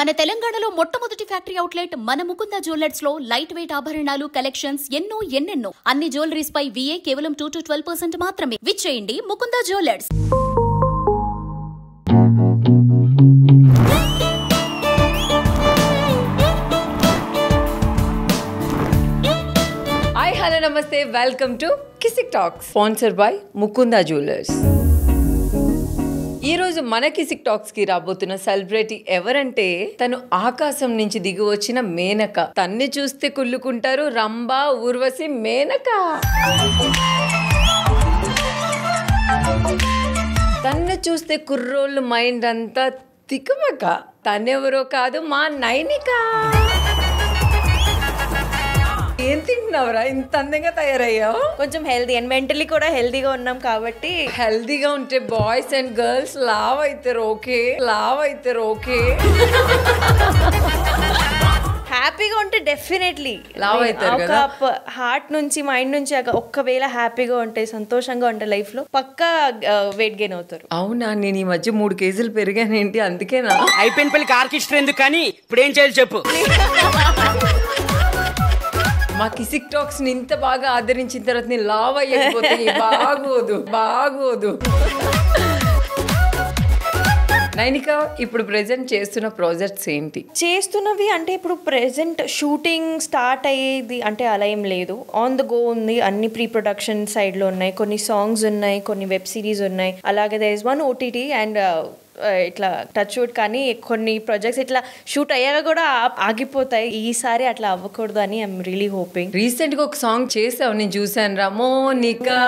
మన తెలంగాణలో మొట్టమొదటి ఫ్యాక్టరీ అవుట్లెట్ మన ముకుంద జ్యువెలర్స్ లో లైట్ వెయిట్ ఆభరణాలు కలెక్షన్స్ ఎన్నెన్నో అన్ని జ్యువెలరీస్ పై VA కేవలం 2 to 12% మాత్రమే. విచ్చేయండి Mukunda Jewellers. Hi, hello, namaste. Welcome to Kissik Talks, sponsored by Mukunda Jewelers. ఈ రోజు మన కిసిక్ టాక్స్ కి రాబోతున్న సెలబ్రిటీ ఎవరంటే తను ఆకాశం నుంచి దిగి వచ్చిన మేనక. తన్ని చూస్తే కుళ్ళుకుంటారు రంభా, ఊర్వశి, మేనక. తన్ని చూస్తే కుర్రోళ్ళు మైండ్ అంతా తికమక. తనెవరో కాదు, మా నైనిక. ఏం తింటున్నావురా, ఇంత అందంగా తయారయ్యావు? కొంచెం హెల్దీ అండ్ మెంటలీ కూడా హెల్దీగా ఉన్నాం కాబట్టి. హెల్దీగా ఉంటే బాయ్స్ అండ్ గర్ల్స్ లావ్ అవుతారు, ఓకే. హ్యాపీగా ఉంటే డెఫినెట్లీ లావ్ అవుతారు కదా. హార్ట్ నుంచి మైండ్ నుంచి ఒక్కవేళ హ్యాపీగా ఉంటే సంతోషంగా ఉంటే లైఫ్ లో పక్కా వెయిట్ గెయిన్ అవుతారు. అవునా, నేను ఈ మధ్య 3 కేజీలు పెరిగానేంటి? అందుకేనా? అయిపోయిన పెళ్లి ఆర్కెస్ట్రా ఎందుకు కానీ ఇప్పుడు ఏం చేయాలి చెప్పు. మా కిసిక్ టాక్స్ ని ఇంత బాగా ఆదరించిన తర్వాత నేను లావ్ అయ్యకపోతే బాగోదు. నైనిక, ఇప్పుడు ప్రెజెంట్ చేస్తున్న ప్రాజెక్ట్స్ ఏంటి? చేస్తున్నవి అంటే ఇప్పుడు ప్రెజెంట్ షూటింగ్ స్టార్ట్ అయ్యేది అంటే అలా ఏం లేదు, ఆన్ ద గో ఉంది. అన్ని ప్రీ ప్రొడక్షన్ సైడ్ లో ఉన్నాయి, కొన్ని సాంగ్స్ ఉన్నాయి, కొన్ని వెబ్ సిరీస్ ఉన్నాయి. అలాగే there is one OTT and ఇట్లా టచ్ వుడ్. కానీ కొన్ని ప్రాజెక్ట్స్ ఇట్లా షూట్ అయ్యాక కూడా ఆగిపోతాయి. ఈసారి అట్లా అవ్వకూడదు అని ఐఎమ్ రియలీ హోపింగ్. రీసెంట్ గా ఒక సాంగ్ చేసావు, నేను చూసాను రా, మోనికా.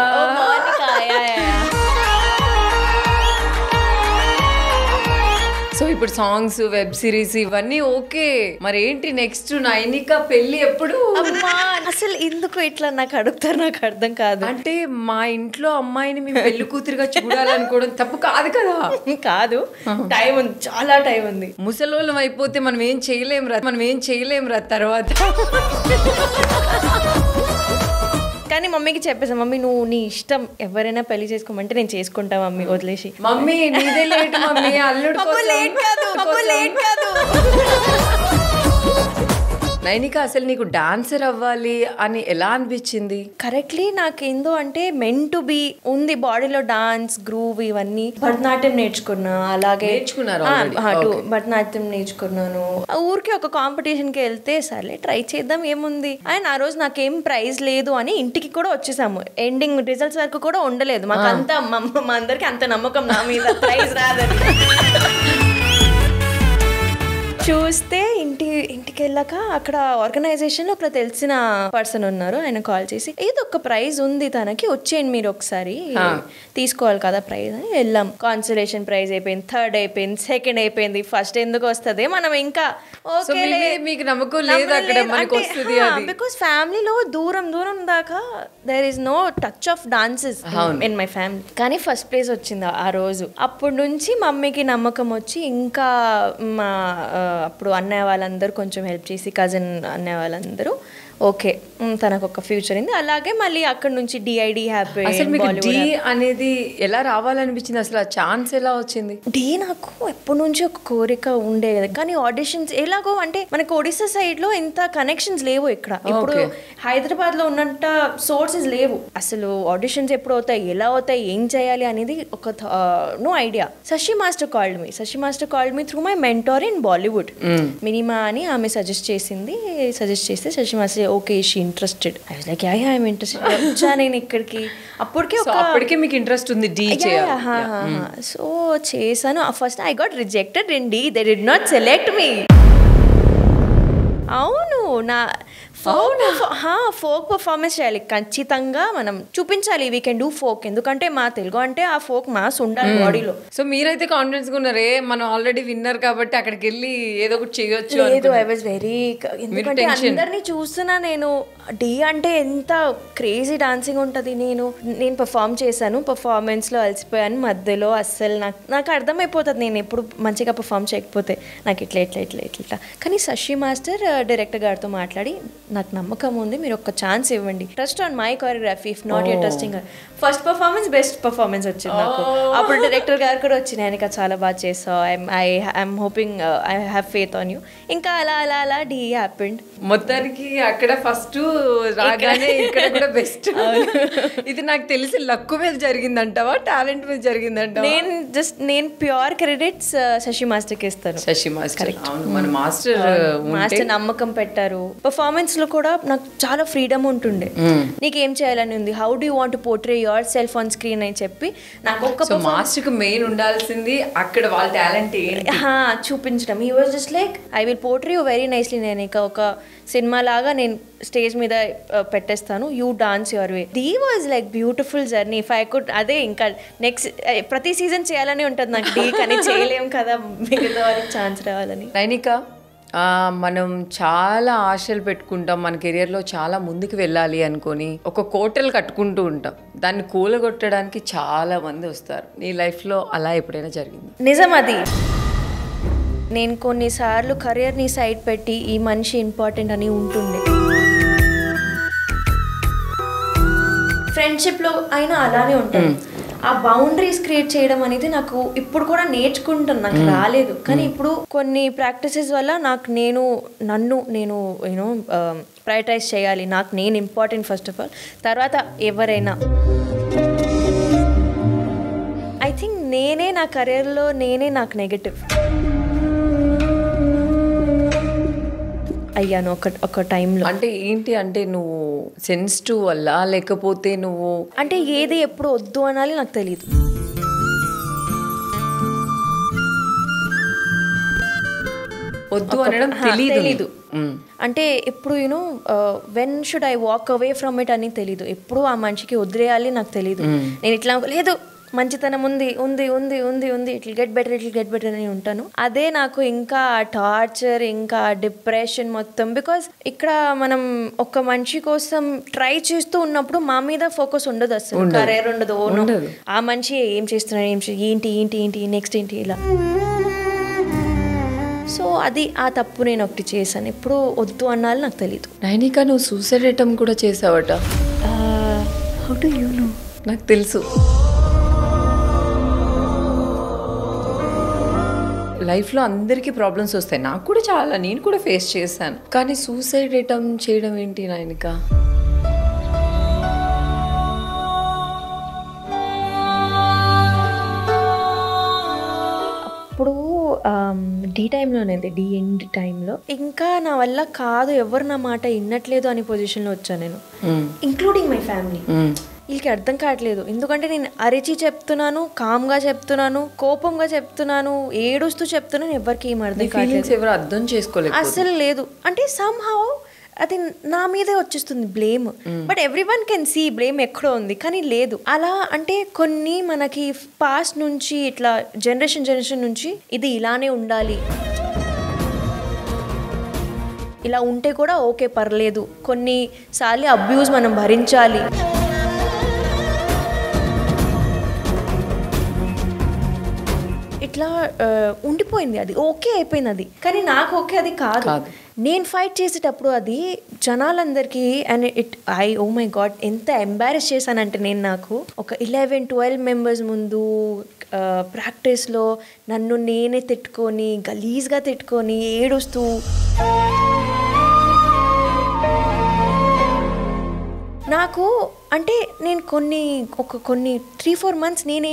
సో ఇప్పుడు సాంగ్స్, వెబ్ సిరీస్ ఇవన్నీ ఓకే. మరి ఏంటి నెక్స్ట్? నైనిక పెళ్లి ఎప్పుడు? అసలు ఎందుకు ఇట్లా నాకు అడుగుతారు, నాకు అర్థం కాదు. అంటే మా ఇంట్లో అమ్మాయిని మేము పెళ్లి కూతురుగా చూడాలనుకోవడం తప్పు కాదు కదా? కాదు, టైం ఉంది, చాలా టైం ఉంది. ముసలోళ్ళం అయిపోతే మనం ఏం చేయలేం రా తర్వాత. కానీ మమ్మీకి చెప్పేసా, మమ్మీ నువ్వు నీ ఇష్టం, ఎవరైనా పెళ్లి చేసుకోమంటే నేను చేసుకుంటా మమ్మీ, వదిలేసి. మమ్మీ నీదే లేట్ మమ్మీ, అల్లుడు లేట్ కాదు. నైనిక, అసలు నీకు డాన్సర్ అవ్వాలి అని ఎలా అనిపించింది? కరెక్ట్లీ నాకేందో అంటే మెన్ టు బి ఉంది, బాడీలో డాన్స్, గ్రూవ్ ఇవన్నీ. భరతనాట్యం నేర్చుకున్నా, అలాగే భరతనాట్యం నేర్చుకున్నాను. ఊరికి ఒక కాంపిటీషన్ కి వెళ్తే సర్లే ట్రై చేద్దాం ఏముంది. అండ్ ఆ రోజు నాకేం ప్రైజ్ లేదు అని ఇంటికి కూడా వచ్చేసాము. ఎండింగ్ రిజల్ట్స్ వరకు కూడా ఉండలేదు. మాకు అంతా మా అందరికి అంత నమ్మకం నా మీద ప్రైజ్ రాదని. చూస్తే ఇంటికి వెళ్ళాక అక్కడ ఆర్గనైజేషన్ లో ఒక తెలిసిన పర్సన్ ఉన్నారు. ఆయన కాల్ చేసి ఏదో ఒక ప్రైజ్ ఉంది తనకి, వచ్చేయండి మీరు ఒకసారి, తీసుకోవాలి కదా ప్రైజ్ అని వెళ్ళాం. కాన్సలేషన్ ప్రైజ్ అయిపోయింది, థర్డ్ అయిపోయింది, సెకండ్ అయిపోయింది, ఫస్ట్ ఎందుకు వస్తుంది, మనం ఇంకా మీకు నమ్మకం లేదు అక్కడ మనకు వస్తుంది. బికాస్ ఫ్యామిలీలో దూరం దాకా there is no touch of dances in my family. కానీ ఫస్ట్ ప్లేస్ వచ్చింది ఆ రోజు. అప్పటి నుంచి మమ్మీకి నమ్మకం వచ్చి ఇంకా మా అప్పుడు అన్నయ్య వాళ్ళందరూ కొంచెం హెల్ప్ చేసి, కజిన్ అన్నయ్య వాళ్ళందరూ ఓకే తనకు ఒక ఫ్యూచర్ ఉంది. అలాగే మళ్ళీ అక్కడ నుంచి డిఐడి హ్యాపీ. అసలు మీకు డి అనేది ఎలా రావాలనిపించింది? అసలు ఆ ఛాన్స్ ఎలా వచ్చింది? డి నాకు ఎప్పటి నుంచి ఒక కోరిక ఉండేది, కానీ ఆడిషన్స్ ఎలాగో అంటే మనకు ఒడిశా సైడ్ లో ఇంత కనెక్షన్స్ లేవు ఇక్కడ. ఇప్పుడు హైదరాబాద్ లో ఉన్నంత సోర్సెస్ లేవు. అసలు ఆడిషన్స్ ఎప్పుడు అవుతాయి, ఎలా అవుతాయి, ఏం చేయాలి అనేది ఒక no idea. Shashi master called me through my mentor in Bollywood, మినిమా అని. ఆమె సజెస్ట్ చేస్తే Shashi master okay she interested. I was like yeah I'm interested. వచ్చా నేను ఇక్కడికి. అప్పటికే మీకు ఇంట్రెస్ట్ ఉంది డి చేయాలి. సో చేశాను. First I got rejected in the, they did not select me. అవును, నా ఫోక్ పర్ఫార్మెన్స్ చేయాలి ఖచ్చితంగా, మనం చూపించాలి వీ కెన్ డూ ఫోక్. ఎందుకంటే మా తెలుగు అంటే ఆ ఫోక్ మాస్ ఉండాలి బాడీలో. సో మీరైతే కాన్ఫిడెన్స్ గా ఉన్నారే, మనం ఆల్రెడీ విన్నర్ కాబట్టి అక్కడికి వెళ్ళి ఏదో ఒకటి చేయొచ్చు. లేదు, ఐ వాజ్ వెరీ, ఎందుకంటే అందరినీ చూస్తున్నా నేను. డి అంటే ఎంత క్రేజీ డాన్సింగ్ ఉంటుంది. నేను పర్ఫామ్ చేశాను, పర్ఫార్మెన్స్ లో అలసిపోయాను మధ్యలో. అస్సలు నాకు అర్థమైపోతుంది నేను ఎప్పుడు మంచిగా పర్ఫామ్ చేయకపోతే నాకు ఇట్లా. కానీ శశి మాస్టర్ డైరెక్టర్ గారితో మాట్లాడి నాకు నమ్మకం ఉంది, మీరు ఒక ఛాన్స్ ఇవ్వండి, trust on my choreography, if not you're trusting. First performance best performance వచ్చింది నాకు. అప్పుడు డైరెక్టర్ గారు కూడా వచ్చి నేను చాలా బాగా చేసావు, I'm hoping I have faith on you. ఇంకా అలా అలా అలా డీ హ్యాపెండ్. మొత్తానికి అక్కడ ఫస్ట్ రాగానే ఇక్కడ కూడా బెస్ట్. ఇది నాకు తెలిసి లక్ మీద జరిగిందంటావా, టాలెంట్ మీద జరిగిందంటావా? నేను ప్యూర్ క్రెడిట్స్ శశి మాస్టర్కి ఇస్తాను. శశి మాస్టర్, అవును, మన మాస్టర్ నమ్మకం పెట్టారు. పర్ఫార్మెన్స్ లో కూడా నాకు చాలా ఫ్రీడమ్ ఉంటుండే. నీకేం చేయాలని ఉంది, how do want to portray your self on screen అని చెప్పి నాకు ఒక మాస్టర్ కి మెయిన్ ఉండాల్సింది అక్కడ వాళ్ళ టాలెంట్ చూపించడం. He was just like I will portray you very nicely. నేను ఇక ఒక సినిమా లాగా నేను స్టేజ్ మీద పెట్టేస్తాను, you dance your way. Dhee was like beautiful journey. If I could, అదే ఇంకా నెక్స్ట్ ప్రతి సీజన్ చేయాలని ఉంటుంది నాకు డీ, కానీ చేయలేం కదా, మిగతా వారికి ఛాన్స్ రావాలని. నైనిక, మనం చాలా ఆశలు పెట్టుకుంటాం, మన కెరియర్లో చాలా ముందుకు వెళ్ళాలి అనుకొని ఒక కోటలు కట్టుకుంటూ ఉంటాం, దాన్ని కూలగొట్టడానికి చాలా మంది వస్తారు. నీ లైఫ్లో అలా ఎప్పుడైనా జరిగింది? నిజం అది. నేను కొన్నిసార్లు కెరియర్ని సైడ్ పెట్టి ఈ మనిషి ఇంపార్టెంట్ అని ఉంటుండే. ఫ్రెండ్షిప్లో అయినా అలానే ఉంటుంది. ఆ బౌండరీస్ క్రియేట్ చేయడం అనేది నాకు ఇప్పుడు కూడా నేర్చుకుంటాను, నాకు రాలేదు. కానీ ఇప్పుడు కొన్ని ప్రాక్టీసెస్ వల్ల నన్ను నేను యూనో ప్రయారిటైజ్ చేయాలి, నాకు నేను ఇంపార్టెంట్ ఫస్ట్ ఆఫ్ ఆల్, తర్వాత ఎవరైనా. ఐ థింక్ నేనే నా కెరియర్లో నాకు నెగటివ్ అయ్యాను ఒక టైంలో. అంటే ఏంటి అంటే నువ్వు సెన్సిటివ్ వల్ల, లేకపోతే నువ్వు అంటే ఏది ఎప్పుడు వద్దు అనాలి నాకు తెలీదు. వద్దు అనడం తెలీదు. అంటే ఇప్పుడు you know when should I walk away from it అని తెలీదు. ఎప్పుడు ఆ మనిషికి వదిలేయాలి నాకు తెలీదు. నేను ఇట్లా లేదు, మంచితనం ఉంది ఉంది ఉంది ఉంది ఉంది ఇట్లా గెట్ బెటర్ అని ఉంటాను. అదే నాకు ఇంకా టార్చర్, ఇంకా డిప్రెషన్ మొత్తం. బికాస్ ఇక్కడ మనం ఒక మనిషి కోసం ట్రై చేస్తూ ఉన్నప్పుడు మా మీద ఫోకస్ ఉండదు, అసలు కెరీర్ ఉండదు. ఆ మనిషి ఏం చేస్తున్నాడు, ఏంటి నెక్స్ట్ ఏంటి ఇలా. సో అది ఆ తప్పు నేను ఒకటి చేశాను. ఎప్పుడు వద్దు అన్నాలి నాకు తెలీదు. నైనిక, నువ్వు సూసైడ్ అటెంప్ట్ కూడా చేసావట. How do you know? నాకు తెలుసు. లైఫ్లో అందరికీ ప్రాబ్లమ్స్ వస్తాయి, నాకు కూడా చాలా, నేను కూడా ఫేస్ చేశాను. కానీ సూసైడ్ అటెంప్ట్ చేయడం ఏంటి నైనిక? అప్పుడు డీ టైంలోనేది, డీ ఎండ్ టైంలో ఇంకా నా వల్ల కాదు, ఎవరు నా మాట వినట్లేదు అనే పొజిషన్లో వచ్చాను నేను, ఇంక్లూడింగ్ మై ఫ్యామిలీ. వీళ్ళకి అర్థం కావట్లేదు, ఎందుకంటే నేను అరిచి చెప్తున్నాను, కామ్గా చెప్తున్నాను, కోపంగా చెప్తున్నాను, ఏడుస్తూ చెప్తున్నాను, ఎవరికి ఏం అర్థం కావట్లేదు, ఎవరు అర్థం చేసుకోలేదు అసలు లేదు. అంటే సమ్హౌ అది నా మీదే వచ్చేస్తుంది blame. But everyone can see blame ఎక్కడో ఉంది, కానీ లేదు. అలా అంటే కొన్ని మనకి పాస్ట్ నుంచి ఇట్లా జనరేషన్ నుంచి ఇది ఇలానే ఉండాలి, ఇలా ఉంటే కూడా ఓకే పర్లేదు, కొన్నిసార్లు అబ్యూజ్ మనం భరించాలి, ఇట్లా ఉండిపోయింది. అది ఓకే అయిపోయింది అది, కానీ నాకు ఓకే అది కాదు. నేను ఫైట్ చేసేటప్పుడు అది జనాలందరికీ అండ్ ఓ మై గాడ్ ఎంత ఎంబారెస్ చేశానంటే నేను నాకు ఒక 11-12 మెంబర్స్ ముందు ప్రాక్టీస్లో నన్ను నేనే తిట్టుకొని, గలీజ్గా తిట్టుకొని, ఏడుస్తూ నాకు అంటే నేను కొన్ని 3-4 మంత్స్ నేను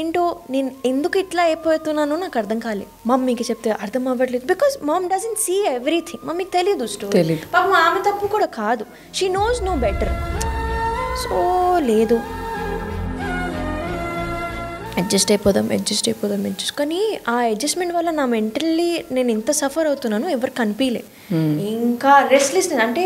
ఎందుకు ఇట్లా అయిపోతున్నానో నాకు అర్థం కాలేదు. మమ్మీకి చెప్తే అర్థం అవ్వట్లేదు, because mom doesn't see everything. మమ్మీకి తెలియదు స్టోరీ, పాపం ఆమె తప్పు కూడా కాదు, she knows no better. So లేదు, అడ్జస్ట్ అయిపోదాం. కానీ ఆ అడ్జస్ట్మెంట్ వల్ల నా మెంటల్లీ నేను ఎంత సఫర్ అవుతున్నానో ఎవరికి కనిపించలే. ఇంకా రెస్ట్లెస్, అంటే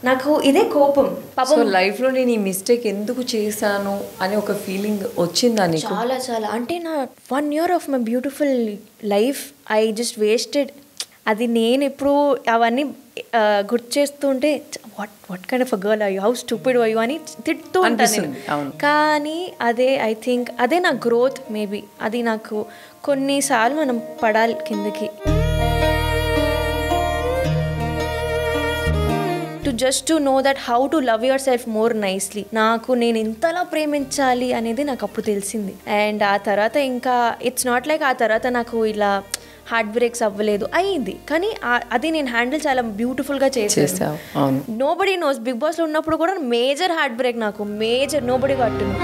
నాకు ఇదే కోపం. పాపం లైఫ్లో నేను ఈ మిస్టేక్ ఎందుకు చేశాను అని ఒక ఫీలింగ్ వచ్చిందా నీకు? చాలా చాలా, అంటే నా 1 year of my beautiful life I just wasted. అది నేను ఇప్పుడు అవన్నీ గుర్తు చేస్తుంటే what kind of a girl are you, how stupid are you అని తిడుతూ ఉంటాను. కానీ అదే ఐ థింక్ అదే నా గ్రోత్. మేబీ అది నాకు కొన్నిసార్లు మనం పడాలి కిందకి. To just to know that how to love your self more nicely. నాకు నేను ఇంతలా ప్రేమించాలి అనేది నాకు అప్పుడు తెలిసింది. అండ్ ఆ తర్వాత ఇంకా ఇట్స్ నాట్ లైక్ ఆ తర్వాత నాకు ఇలా హార్ట్ బ్రేక్స్ అవ్వలేదు, అయ్యింది, కానీ అది నేను హ్యాండిల్ చాలా బ్యూటిఫుల్గా చేసాను. Nobody nose. బిగ్ బాస్లో ఉన్నప్పుడు కూడా మేజర్ హార్ట్ బ్రేక్, నాకు మేజర్, నోబడీ కట్టును.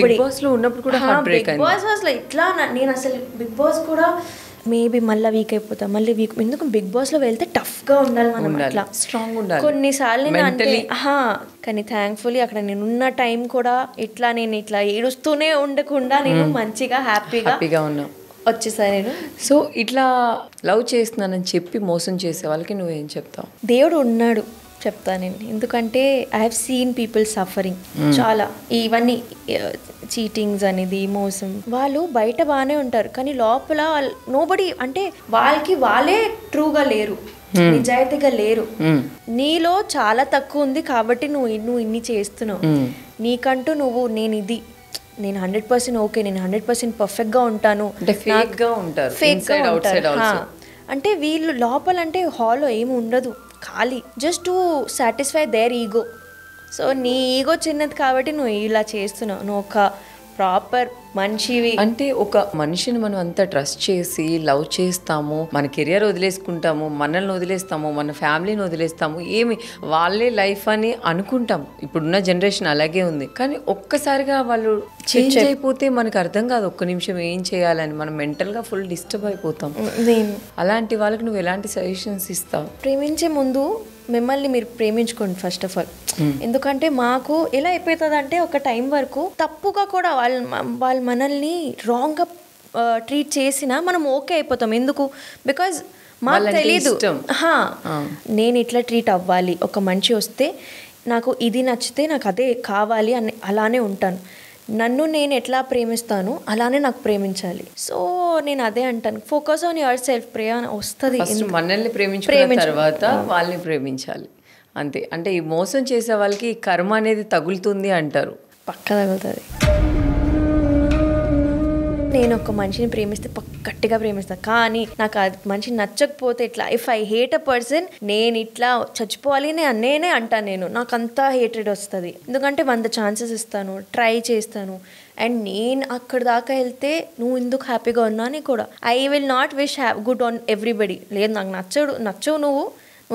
బిగ్ బాస్ లో ఉన్నప్పుడు కూడా హార్ట్ బ్రేక్ అయింది. బిగ్ బాస్ అసలు ఇట్లా నేను అసలు బిగ్ బాస్ కూడా మేబీ మళ్ళీ వీక్ అయిపోతా, మళ్ళీ వీక్. ఎందుకు బిగ్ బాస్ లో వెళ్తే టఫ్ గా ఉండాలి మనం, అట్లా స్ట్రాంగ్ ఉండాలి కొన్నిసార్లు నేను అంటే కానీ థ్యాంక్ఫుల్లీ అక్కడ నేను ఉన్న టైం కూడా ఇట్లా నేను ఇట్లా ఏడుస్తూనే ఉండకుండా నేను మంచిగా హ్యాపీగా ఉన్నా వచ్చేసా నేను. సో ఇట్లా లవ్ చేస్తున్నానని చెప్పి మోసం చేసే వాళ్ళకి నువ్వేం చెప్తావు? దేవుడు ఉన్నాడు చెప్తా నేను. ఎందుకంటే I have seen people suffering చాలా. ఇవన్నీ చీటింగ్స్ అనేది, మోసం, వాళ్ళు బయట బాగానే ఉంటారు కానీ లోపల నోబడి, అంటే వాళ్ళే ట్రూగా లేరు, నిజాయితీగా లేరు. నీలో చాలా తక్కువ ఉంది కాబట్టి నువ్వు ఇన్ని చేస్తున్నావు. నీకంటూ నేను 100% ఓకే, నేను 100% పర్ఫెక్ట్గా ఉంటాను, ఫేక్గా ఉంటారు. అంటే వీళ్ళు లోపల అంటే హాల్లో ఏమి ఉండదు, ఖాళీ, just to satisfy their ego. So నీ ఈగో చిన్నది కాబట్టి నువ్వు ఇలా చేస్తున్నావు. నువ్వు ఒక ప్రాపర్ మనిషివి. అంటే ఒక మనిషిని మనం అంతా ట్రస్ట్ చేసి లవ్ చేస్తాము, మన కెరియర్ వదిలేసుకుంటాము, మనల్ని వదిలేస్తాము, మన ఫ్యామిలీని వదిలేస్తాము, ఏమి వాళ్ళే లైఫ్ అని అనుకుంటాం. ఇప్పుడున్న జనరేషన్ అలాగే ఉంది. కానీ ఒక్కసారిగా వాళ్ళు చేంజ్ అయిపోతే మనకు అర్థం కాదు ఒక్క నిమిషం ఏం చేయాలని. మనం మెంటల్గా ఫుల్ డిస్టర్బ్ అయిపోతాం. అలాంటి వాళ్ళకి నువ్వు ఎలాంటి సజెషన్స్ ఇస్తావు? ప్రేమించే ముందు మిమ్మల్ని మీరు ప్రేమించుకోండి ఫస్ట్ ఆఫ్ ఆల్. ఎందుకంటే మాకు ఎలా అయిపోతుంది అంటే ఒక టైం వరకు తప్పుగా కూడా వాళ్ళు మనల్ని రాంగ్గా ట్రీట్ చేసినా మనం ఓకే అయిపోతాం. ఎందుకు? బికాజ్ మాకు తెలీదు నేను ఇట్లా ట్రీట్ అవ్వాలి, ఒక మనిషి వస్తే నాకు ఇది నచ్చితే నాకు అదే కావాలి అని అలానే ఉంటాను. నన్ను నేను ఎట్లా ప్రేమిస్తాను అలానే నాకు ప్రేమించాలి. సో నేను అదే అంటాను, ఫోకస్ ఆన్ యువర్ సెల్ఫ్. ప్రేమ వస్తుంది, మనల్ని ప్రేమించుకున్న తర్వాత వాళ్ళని ప్రేమించాలి అంతే. అంటే ఈ మోసం చేసే వాళ్ళకి కర్మ అనేది తగులుతుంది అంటారు. పక్క తగులుతుంది. నేను ఒక మనిషిని ప్రేమిస్తే గట్టిగా ప్రేమిస్తాను, కానీ నాకు ఆ మనిషి నచ్చకపోతే ఇట్లా, if I hate a person, నేను ఇట్లా చచ్చిపోవాలి నేనే అంటాను. నాకు అంతా హేటెడ్ వస్తుంది. ఎందుకంటే 100 ఛాన్సెస్ ఇస్తాను, ట్రై చేస్తాను. అండ్ నేను అక్కడ దాకా వెళ్తే నువ్వు ఎందుకు హ్యాపీగా ఉన్నా అని కూడా I will not wish good on everybody. లేదు నాకు నచ్చవు నువ్వు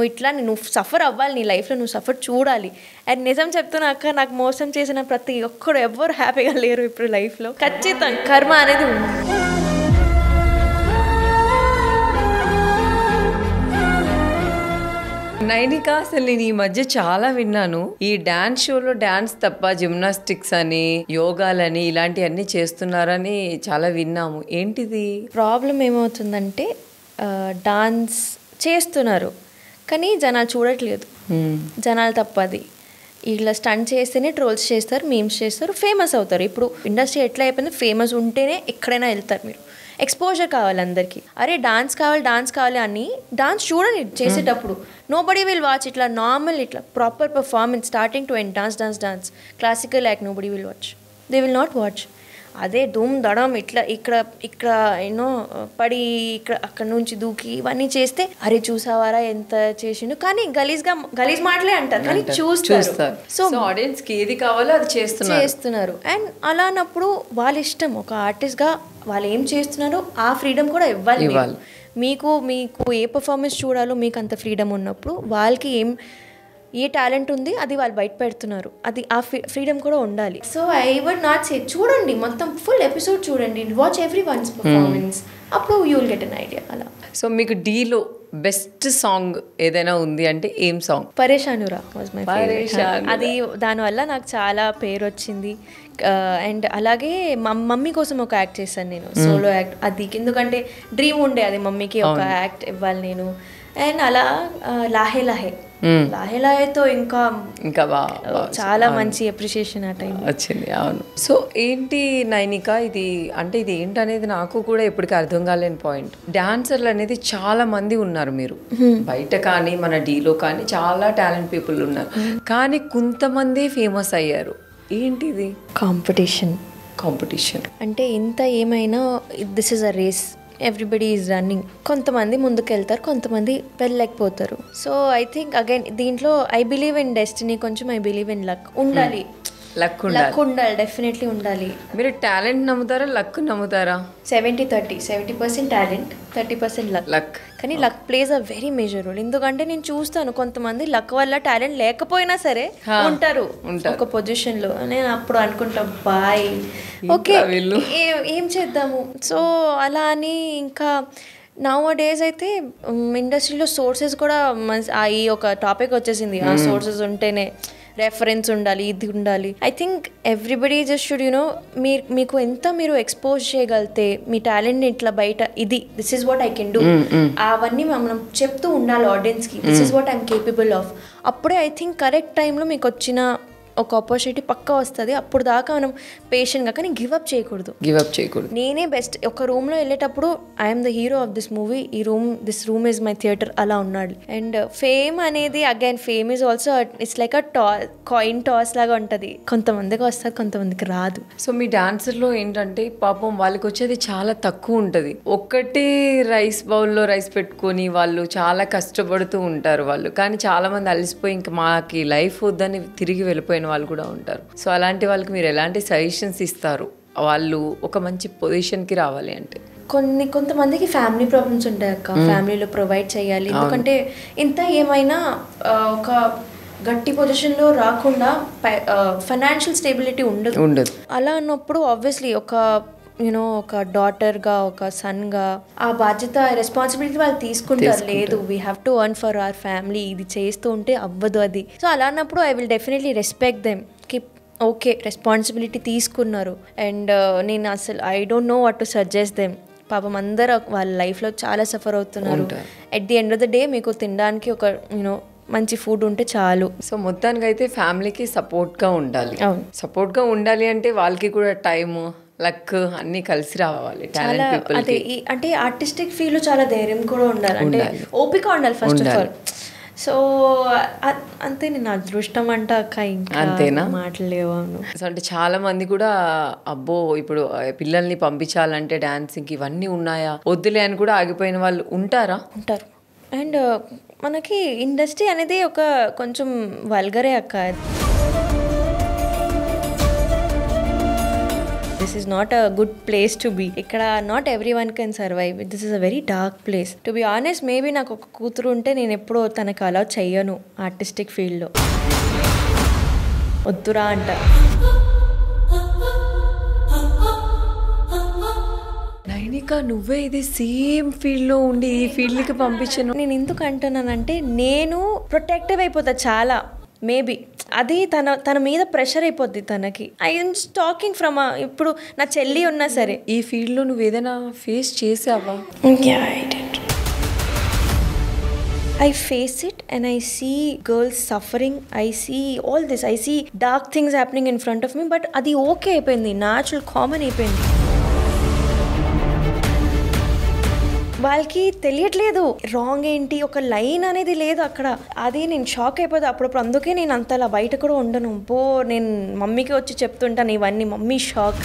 ఇట్లా నువ్వు సఫర్ అవ్వాలి, నీ లైఫ్లో నువ్వు సఫర్ చూడాలి. అండ్ నిజం చెప్తున్నాక నాకు మోసం చేసిన ప్రతి ఒక్కడు ఎవ్వరు హ్యాపీగా లేరు ఇప్పుడు లైఫ్లో. ఖచ్చితంగా కర్మ అనేది ఉంది. నైనిక, అసలు నేను ఈ మధ్య చాలా విన్నాను, ఈ డాన్స్ షోలో డాన్స్ తప్ప జిమ్నాస్టిక్స్ అని, యోగాలని, ఇలాంటివన్నీ చేస్తున్నారని చాలా విన్నాము. ఏంటిది ప్రాబ్లం? ఏమవుతుందంటే డాన్స్ చేస్తున్నారు కానీ జనాలు చూడట్లేదు. జనాలు తప్పది. ఇలా స్టంట్ చేస్తేనే ట్రోల్స్ చేస్తారు, మీమ్స్ చేస్తారు, ఫేమస్ అవుతారు. ఇప్పుడు ఇండస్ట్రీ ఎట్లా అయిపోయింది, ఫేమస్ ఉంటేనే ఎక్కడైనా వెళ్తారు. మీరు ఎక్స్పోజర్ కావాలి అందరికీ. అరే డాన్స్ కావాలి అని డాన్స్ చూడండి చేసేటప్పుడు. Nobody will watch. ఇట్లా నార్మల్ ఇట్లా proper performance starting to end, dance classical act, nobody will watch. They will not watch. అదే ధూమ్ దడం ఇట్లా ఇక్కడ ఎన్నో పడి అక్కడ నుంచి దూకి ఇవన్నీ చేస్తే అరే చూసావారా ఎంత చేసిండు, కానీ గలీజ్ మాటలే అంటారు కానీ చూస్తారు. సో ఆడియన్స్ కి ఏది కావాలో అది చేస్తున్నారు. అండ్ అలానప్పుడు వాళ్ళ ఇష్టం. ఒక ఆర్టిస్ట్ గా వాళ్ళు ఏం చేస్తున్నారో ఆ ఫ్రీడమ్ కూడా ఇవ్వాలి. మీకు ఏ పర్ఫార్మెన్స్ చూడాలో మీకు అంత ఫ్రీడమ్ ఉన్నప్పుడు వాళ్ళకి ఏ టాలెంట్ ఉంది అది వాళ్ళు బయట పెడుతున్నారు, అది ఆ ఫ్రీడమ్ కూడా ఉండాలి. So I would not say చూడండి మొత్తం ఫుల్ ఎపిసోడ్ చూడండి, వాచ్ ఎవ్రీ వన్స్ పర్ఫార్మెన్స్, అప్పుడు you will get an idea. అలా. సో మీకు డీలో బెస్ట్ సాంగ్ ఏదైనా ఉంది అంటే ఏం song? Pareshanura was my favourite. అది దానివల్ల నాకు చాలా పేరు వచ్చింది. అండ్ అలాగే మమ్మీ కోసం ఒక యాక్ట్ చేశాను నేను, సోలో యాక్ట్. అది ఎందుకంటే డ్రీమ్ ఉండే, అది మమ్మీకి ఒక యాక్ట్ ఇవ్వాలి నేను. అండ్ అలా లాహేతో ఇంకా చాలా మంచి అప్రిషియేషన్ ఆ టైం వచ్చింది. అవును. సో ఏంటి నైనిక, ఇది ఏంటనేది నాకు కూడా ఎప్పటికీ అర్థం కాలేని పాయింట్. డాన్సర్లు అనేది చాలా మంది ఉన్నారు, మీరు బయట కానీ మన డీలో కానీ చాలా టాలెంట్ పీపుల్ ఉన్నారు, కానీ కొంతమంది ఫేమస్ అయ్యారు. ఏంటిది? కాంపిటీషన్ కాంపిటీషన్ అంటే ఇంత ఏమైనా this is a race. Everybody is running. కొంతమంది ముందుకు వెళ్తారు, కొంతమంది వెళ్ళలేకపోతారు. సో ఐ థింక్ అగైన్ దీంట్లో ఐ బిలీవ్ ఇన్ డెస్టినీ, కొంచెం ఐ బిలీవ్ ఇన్ లక్ ఉండాలి. లక్ ఉండాలి, డెఫినెట్లీ ఉండాలి. మీరు టాలెంట్ నమ్ముతారా, లక్ నమ్ముతారా? 70-30, 70% టాలెంట్, 30% లక్. కానీ luck plays a very major role. ఎందుకంటే నేను చూస్తాను కొంతమంది లక్ వల్ల టాలెంట్ లేకపోయినా సరే ఉంటారు ఒక పొజిషన్ లో. నేను అప్పుడు అనుకుంటా బాయ్ ఓకే ఏం చేద్దాము. సో అలా అని ఇంకా నౌ డేస్ అయితే ఇండస్ట్రీలో సోర్సెస్ కూడా ఈ ఒక టాపిక్ వచ్చేసింది. ఆ సోర్సెస్ ఉంటేనే రెఫరెన్స్ ఉండాలి, ఇది ఉండాలి. I think everybody just should మీకు ఎంత మీరు ఎక్స్పోజ్ చేయగలిగితే మీ టాలెంట్ని ఇట్లా బయట this is what I can do అవన్నీ మనం చెప్తూ ఉండాలి ఆడియన్స్కి. This is what I'm capable of. అప్పుడే ఐ థింక్ కరెక్ట్ టైంలో మీకు వచ్చిన ఒక ఆపర్చునిటీ పక్కా వస్తుంది. అప్పుడు దాకా మనం పేషెంట్గా, కానీ గివ్ అప్ చేయకూడదు. నేనే బెస్ట్. ఒక రూమ్లో వెళ్ళేటప్పుడు I'm the hero of this movie, this room is my theatre అలా ఉన్నాడు. అండ్ ఫేమ్ అనేది again fame is also it's like a coin toss లాగా ఉంటుంది. కొంతమందికి వస్తుంది, కొంతమందికి రాదు. సో మీ డాన్సర్లో ఏంటంటే పాపం వాళ్ళకి వచ్చేది చాలా తక్కువ ఉంటుంది. ఒక్కటే రైస్ బౌల్లో రైస్ పెట్టుకొని వాళ్ళు చాలా కష్టపడుతూ ఉంటారు వాళ్ళు. కానీ చాలా మంది అలసిపోయి ఇంకా మాకి లైఫ్ వద్దని తిరిగి వెళ్ళిపోయిన వాళ్ళు కూడా ఉంటారు. సో అలాంటి వాళ్ళకి మీరు ఎలాంటి సజెషన్స్ ఇస్తారు, వాళ్ళు ఒక మంచి పొజిషన్కి రావాలి అంటే? కొంతమందికి ఫ్యామిలీ ప్రాబ్లమ్స్ ఉంటాయి అక్క, ఫ్యామిలీలో ప్రొవైడ్ చేయాలి. ఎందుకంటే ఇంత ఏమైనా ఒక గట్టి పొజిషన్లో రాకుండా ఫైనాన్షియల్ స్టేబిలిటీ ఉండదు. అలా అన్నప్పుడు ఆబ్వియస్లీ ఒక డాటర్గా, ఒక సన్గా ఆ బాధ్యత, రెస్పాన్సిబిలిటీ వాళ్ళు తీసుకుంటారు. లేదు, we have to earn for our family, ఇది చేస్తూ ఉంటే అవ్వదు అది. సో అలా అన్నప్పుడు I will definitely respect them. Okay responsibility తీసుకున్నారు. అండ్ నేను అసలు I don't know what to suggest them. పాపం అందరూ వాళ్ళ లైఫ్లో చాలా సఫర్ అవుతున్నారు. At the end of the day మీకు తినడానికి ఒక మంచి ఫుడ్ ఉంటే చాలు. సో మొత్తానికి అయితే ఫ్యామిలీకి సపోర్ట్గా ఉండాలి. సపోర్ట్గా ఉండాలి అంటే వాళ్ళకి కూడా టైము, లక్ అన్ని కలిసి రావాలి. అంటే ఆర్టిస్టిక్ ఫీల్ చాలా ధైర్యం కూడా ఉండాలి, అంటే ఓపిక ఉండాలి ఫస్ట్ ఆఫ్ ఆల్. సో అంతే, నేను అదృష్టం అంట అక్క, ఇంకా మాట్లాడలేవాను. సో అంటే చాలా మంది కూడా అబ్బో ఇప్పుడు పిల్లల్ని పంపించాలంటే డాన్సింగ్కి ఇవన్నీ ఉన్నాయా, వద్దులే అని కూడా ఆగిపోయిన వాళ్ళు ఉంటారు. అండ్ మనకి ఇండస్ట్రీ అనేది ఒక కొంచెం వల్గరే అక్క. This is not a good place to be. ఇక్కడ not everyone can survive. This is a very dark place. To be honest, maybe నాకు ఒక కూతురు ఉంటే నేను ఎప్పుడూ తనకు అలా చెయ్యను ఆర్టిస్టిక్ ఫీల్డ్లో. వద్దురా అంట. నైనిక, నువ్వే ఇది సేమ్ ఫీల్డ్లో ఉండి ఈ ఫీల్డ్కి పంపించాను. నేను ఎందుకు అంటున్నానంటే నేను ప్రొటెక్టివ్ అయిపోతా చాలా. మేబీ అది తన మీద ప్రెషర్ అయిపోద్ది తనకి. ఐఎమ్ టాకింగ్ ఫ్రమ్ ఇప్పుడు నా చెల్లి ఉన్నా సరే. ఈ ఫీల్డ్లో నువ్వు ఏదైనా ఫేస్ చేసావా? I face it and I see girls suffering. I see all this. I see dark things happening in front of me. But అది ఓకే అయిపోయింది, న్యాచురల్ కామన్ అయిపోయింది. వాళ్ళకి తెలియట్లేదు రాంగ్ ఏంటి, ఒక లైన్ అనేది లేదు అక్కడ. అది నేను షాక్ అయిపోతా అప్పుడప్పుడు. అందుకే నేను అంతలా బయట కూడా ఉండను. నేను మమ్మీకి వచ్చి చెప్తుంటాను ఇవన్నీ. Mummy shock.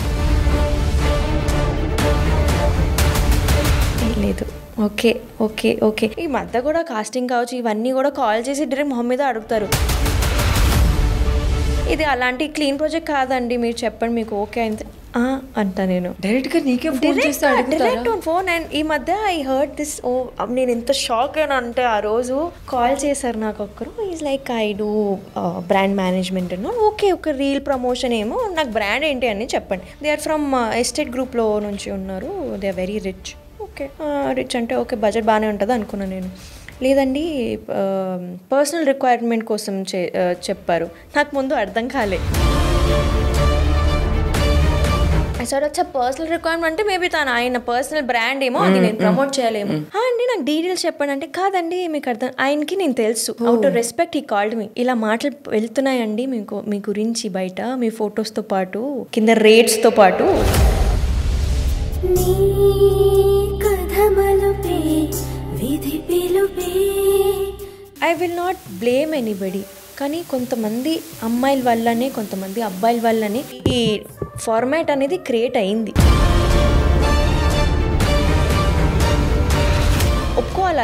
లేదు ఓకే ఓకే ఓకే. ఈ మధ్య కూడా కాస్టింగ్ కావచ్చు, ఇవన్నీ కూడా కాల్ చేసి డైరెక్ట్ మొహం మీద అడుగుతారు. ఇది అలాంటి క్లీన్ ప్రాజెక్ట్ కాదండి, మీరు చెప్పండి మీకు ఓకే అయితే అంట. నేను డైరెక్ట్ ఫోన్. అండ్ ఈ మధ్య ఐ హర్డ్ దిస్. నేను ఎంత షాక్ అయినా అంటే ఆ రోజు కాల్ చేశారు నాకు ఒక్కరు. Is like I do brand management అన్నా. ఓకే, ఒక రీల్ ప్రమోషన్ ఏమో, నాకు బ్రాండ్ ఏంటి అని చెప్పండి. దే ఆర్ ఫ్రమ్ ఎస్టేట్ గ్రూప్లో నుంచి ఉన్నారు. They are very rich. Okay rich అంటే ఓకే బడ్జెట్ బాగానే ఉంటుంది అనుకున్నాను నేను. లేదండి పర్సనల్ రిక్వైర్మెంట్ కోసం చెప్పారు. నాకు ముందు అర్థం కాలే. సార్ వచ్చా పర్సనల్ రిక్వైర్మెంట్ అంటే మేబీ ఆయన పర్సనల్ బ్రాండ్ ఏమో, అది నేను ప్రమోట్ చేయలేము. అండి నాకు డీటెయిల్స్ చెప్పండి అంటే, కాదండి మీకు అర్థం, ఆయనకి నేను తెలుసు. అవుట్ ఆఫ్ రెస్పెక్ట్ ఈ కాల్డ్ మీ. ఇలా మాటలు వెళ్తున్నాయండి మీ గురించి బయట, మీ ఫొటోస్తో పాటు కింద రేట్స్తో పాటు. I will not blame anybody. కానీ కొంతమంది అమ్మాయిల వల్లనే, కొంతమంది అబ్బాయిల వల్లనే ఈ ఫార్మాట్ అనేది క్రియేట్ అయింది.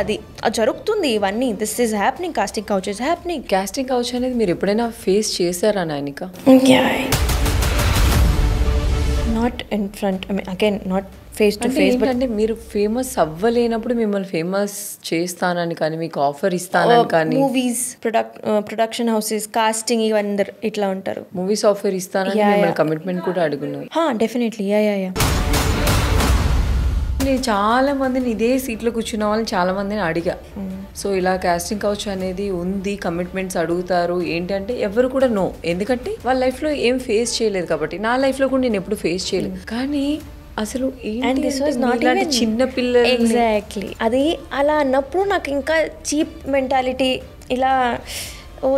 అది జరుగుతుంది ఇవన్నీ. This is happening, casting couch is happening. Casting couch అనేది మీరు ఎప్పుడైనా ఫేస్ చేశారా Nainika? Not in front, I mean again not face to face. అంటే మీరు ఫేమస్ అవ్వలేనప్పుడు మిమ్మల్ని ఫేమస్ చేస్తానని కానీ మీకు ఆఫర్ ఇస్తానని కానీ మూవీస్ ప్రొడక్షన్ హౌసెస్ కాస్టింగ్ ఇవందరు ఇట్లా ఉంటారు. మూవీస్ ఆఫర్ ఇస్తానని మిమ్మల్ని కమిట్మెంట్ కూడా అడుగున్నారు? డెఫినెట్లీ. యా నేను చాలా మందిని ఇదే సీట్లో కూర్చున్న వాళ్ళని చాలా మందిని అడిగా. సో ఇలా కాస్టింగ్ కౌచ్ అనేది ఉంది, కమిట్మెంట్స్ అడుగుతారు ఏంటంటే ఎవరు కూడా నో, ఎందుకంటే వాళ్ళ లైఫ్లో ఏం ఫేస్ చేయలేదు కాబట్టి. నా లైఫ్లో కూడా నేను ఎప్పుడు ఫేస్ చేయలేదు. కానీ అసలు చిన్న పిల్లలు ఎగ్జాక్ట్లీ అది అలా అన్నప్పుడు నాకు ఇంకా చీప్ మెంటాలిటీ, ఇలా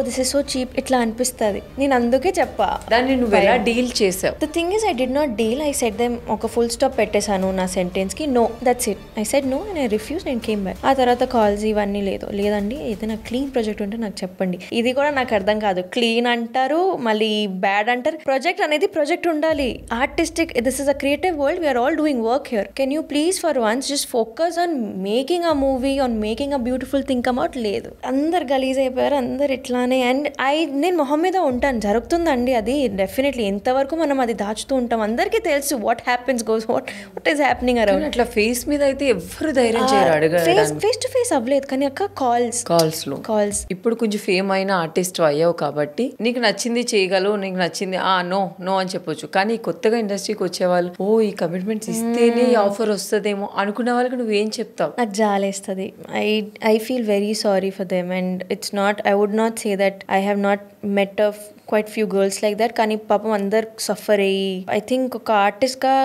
దిస్ ఇస్ సో చీప్ ఇట్లా అనిపిస్తుంది. నేను అందుకే చెప్పా. దాన్ని నువ్వు ఎలా డీల్ చేసావు? The thing is I did not deal. I said them ఒక ఫుల్ స్టాప్ పెట్టేశాను నా సెంటెన్స్కి. No, that's it. I said no and I refuse. నేను కేమ్ బ్యాక్. ఆ తర్వాత కాల్స్ ఇవన్నీ లేదండి ఏదైనా క్లీన్ ప్రాజెక్ట్ ఉంటే నాకు చెప్పండి. ఇది కూడా నాకు అర్థం కాదు. క్లీన్ అంటారు, మళ్ళీ బ్యాడ్ అంటారు. ప్రాజెక్ట్ అనేది ప్రాజెక్ట్ ఉండాలి. Artistic, this is a creative world, we're all doing work here. Can you please for once just focus on making a movie, on making a beautiful thing come out? లేదు, అందరు గలీజ్ అయిపోయారు, అందరు ఇట్లానే. And నేను మొహం మీద ఉంటాను, జరుగుతుందండి అది డెఫినెట్లీ. ఎంతవరకు మనం అది దాచుతూ ఉంటాం? అందరికీ తెలుసు what happens goes, what is happening around. అట్లా ఫేస్ మీద అయితే ఎవరు ధైర్యం చేయరు అడగడానికి. ఫేస్ టు ఫేస్ అవ్వలేదు కానీ అక్క కాల్స్. ఇప్పుడు కొంచెం ఫేమ్ అయిన ఆర్టిస్ట్ అయ్యావు కాబట్టి నీకు నచ్చింది చేయగలవు, నీకు నచ్చింది నో అని చెప్పొచ్చు. కానీ కొత్తగా ఇండస్ట్రీకి వచ్చేవాళ్ళు ఈ కమిట్మెంట్స్ ఇస్తేనే ఆఫర్ వస్తుందేమో అనుకునే వాళ్ళకి నువ్వేం చెప్తావు? నాకు జాలేస్తుంది. I feel very sorry for them and it's not, I would not say that I have not met quite few girls like that. కానీ పాపం అందరు సఫర్ అయ్యి ఐ థింక్ ఒక ఆర్టిస్ట్గా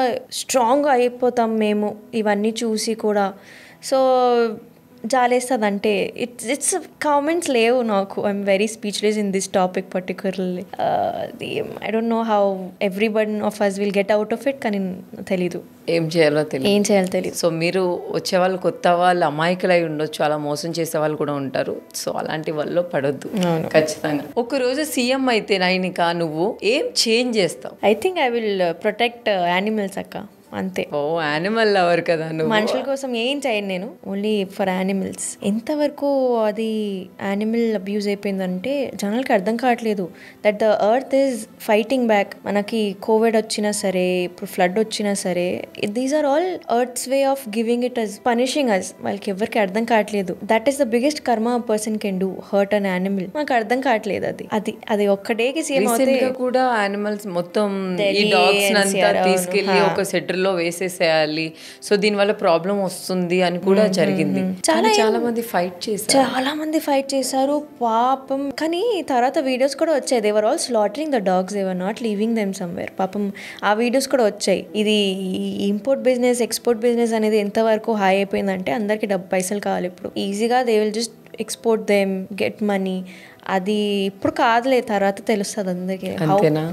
స్ట్రాంగ్ అయిపోతాం మేము ఇవన్నీ చూసి కూడా. సో జాలేస్తుంది. అంటే ఇట్స్ కామెంట్స్ లేవు నాకు. I'm very speechless in this topic particularly. I don't know how everybody of us will get out of it. కానీ తెలీదు ఏం చేయాలో తెలియదు. సో మీరు వచ్చేవాళ్ళు కొత్త వాళ్ళు అమాయకులు అయి ఉండొచ్చు, అలా మోసం చేసే వాళ్ళు కూడా ఉంటారు. సో అలాంటి వాళ్ళు పడొద్దు ఖచ్చితంగా. ఒకరోజు సీఎం అయితే నైనిక నువ్వు ఏం చేంజ్ చేస్తావు? I think I will protect animals అక్క, అంతే. యానిమల్ లవర్ కదా నువ్వు. మనుషుల కోసం ఏం చేయను నేను, ఓన్లీ ఫర్ యానిమల్స్. ఎంతవరకు అది యానిమల్ అబ్యూజ్ అయిపోయిందంటే జనాలకి అర్థం కావట్లేదు that the earth is fighting back. మనకి కోవిడ్ వచ్చినా సరే, ఇప్పుడు ఫ్లడ్ వచ్చినా సరే, these are all earth's way of giving it us, punishing us. వాళ్ళకి ఎవరికి అర్థం కావట్లేదు. That is the biggest karma a person can do, hurt an animal. మాకు అర్థం కావట్లేదు అది ఒక్క డేకి సీఎం అవుతే కూడా యానిమల్స్ మొత్తం ఈ డాగ్స్ అంతా తీసుకెళ్లి ఒక సెటర్ లో వేసేసేయాలి. సో దీని వల్ల ప్రాబ్లం వస్తుంది అని కూడా జరిగింది. చాలా మంది ఫైట్ చేశారు పాపం. కానీ తర్వాత వీడియోస్ కూడా వచ్చాయి. They were all slaughtering the dogs, they were not leaving them somewhere. పాపం ఆ వీడియోస్ కూడా వచ్చాయి. ఇది ఇంపోర్ట్ బిజినెస్, ఎక్స్పోర్ట్ బిజినెస్ అనేది ఎంతవరకు హై అయిపోయిందంటే అందరికి పైసలు కావాలి ఇప్పుడు. ఈజీగా they will just export them, get money. అది ఇప్పుడు కాదులే, తర్వాత తెలుస్తుంది అందరికి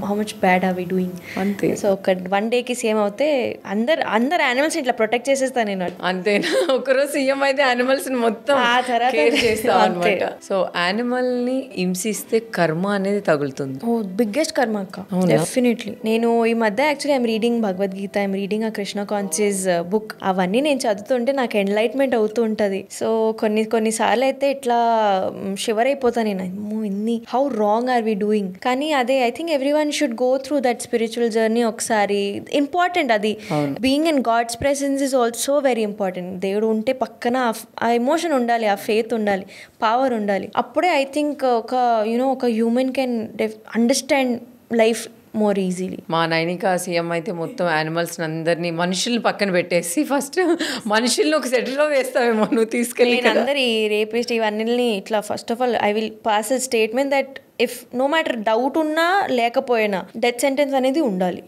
how much bad are we doing. అంతే. సో ఒక వన్ డేకి సీఎం అవుతే అందరు యానిమల్స్ ఇట్లా ప్రొటెక్ట్ చేసేస్తాను నేను. అంతేనా? ఒకరోజు సీఎం అయితే యానిమల్స్ మొత్తం ఆ తర్వాత చేస్తావు అన్నమాట. సో యానిమల్ ని హింసిస్తే కర్మ అనేది తగులుతుంది. బిగ్గెస్ట్ కర్మ అక్క, డెఫినెట్లీ. నేను ఈ మధ్య actually I'm reading Bhagavad Gita, I'm reading ఆ కృష్ణ కాన్షియస్ బుక్. అవన్నీ నేను చదువుతుంటే నాకు ఎన్లైట్మెంట్ అవుతూ ఉంటుంది. సో కొన్నిసార్లు అయితే ఇట్లా షివర్ అయిపోతాను నేను, how wrong are we doing. కానీ అదే I think everyone should go through that spiritual journey ఒకసారి. ఇంపార్టెంట్ అది. Being in God's presence is also very important. దేవుడు ఉంటే పక్కన ఆ ఎమోషన్ ఉండాలి, ఆ ఫెయిత్ ఉండాలి, పవర్ ఉండాలి. అప్పుడే ఐ థింక్ ఒక human can understand life more easily. మా నైనిక సీఎం అయితే మొత్తం యానిమల్స్ అందరినీ మనుషుల్ని పక్కన పెట్టేసి ఫస్ట్ మనుషుల్ని ఒక సెటిల్లో వేస్తావేమో నువ్వు తీసుకెళ్ళి. అందరి రేపిస్ట్ ఇవన్నీ ఇట్లా first of all I will pass a statement that if no matter doubt ఉన్నా లేకపోయినా డెత్ సెంటెన్స్ అనేది ఉండాలి.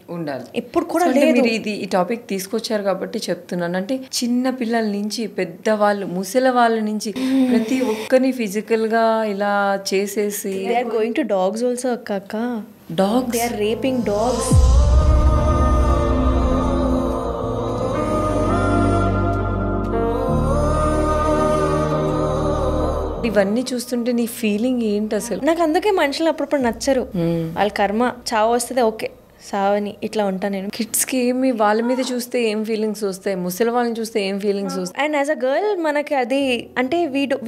ఇప్పుడు కూడా మీరు ఈ టాపిక్ తీసుకొచ్చారు కాబట్టి చెప్తున్నాను. అంటే చిన్న పిల్లల నుంచి పెద్దవాళ్ళు, ముసలి వాళ్ళ నుంచి ప్రతి ఒక్కరిని ఫిజికల్ గా ఇలా చేసేసి they are going to dogs also అక్క. Dogs? They are raping dogs. ఇవన్నీ చూస్తుంటే నీ ఫీలింగ్ ఏంటి అసలు? నాకు అందుకే మనుషులు అప్పుడప్పుడు నచ్చరు. వాళ్ళ కర్మ చావు వస్తుంది, ఓకే సావని ఇట్లా ఉంటాను నేను. కిడ్స్ కి ఏమి వాళ్ళ మీద చూస్తే ఏం ఫీలింగ్స్ వస్తాయి, ముసలి వాళ్ళని చూస్తే ఏం ఫీలింగ్స్ వస్తాయి? అండ్ యాజ్ అ గర్ల్ మనకి అది అంటే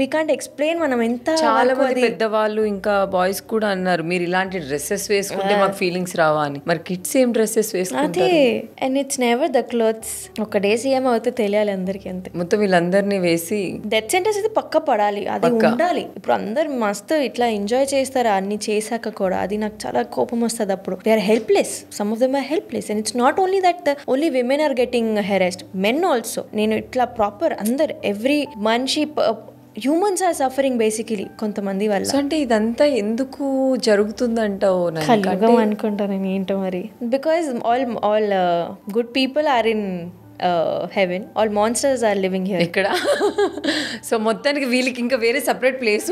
వీ కాంట్ ఎక్స్ప్లెయిన్ మనం ఎంత చాలా మంది పెద్దవాళ్ళు ఇంకా బాయ్స్ కూడా అన్నారు మీరు ఇలాంటి డ్రెస్సెస్ వేసుకుంటే మాకు ఫీలింగ్స్ రావా అని. మరి కిడ్స్ ఏం డ్రెస్సెస్ వేసుకుంటారు? అదే and it's never the clothes. ఒక డే సీఎం అవుతే తెలియాలి అందరికి అంతే. మొత్తం వీళ్ళందరినీ వేసి డెత్ సెంటెన్స్ అయితే పక్క పడాలి, అది ఉండాలి. ఇప్పుడు అందరు మస్తు ఇట్లా ఎంజాయ్ చేస్తారు అన్ని చేశాక కూడా. అది నాకు చాలా కోపం వస్తుంది అప్పుడు. They are helpless, some of them are helpless and it's not only that the only women are getting harassed, men also. నేను ఇట్లా ప్రాపర్ అందరు ఎవ్రీ మనిషి హ్యూమన్స్ ఆర్ సఫరింగ్ బేసికలీ కొంతమంది వల్ల. అంటే ఇదంతా ఎందుకు జరుగుతుందంటావు? కలియుగం అనుకుంటా నేను, ఏంటో మరి. Because all good people are in heaven, all monsters are living here. ఇక్కడ సో మొత్తానికి వీళ్ళకి ఇంకా వేరే సపరేట్ ప్లేస్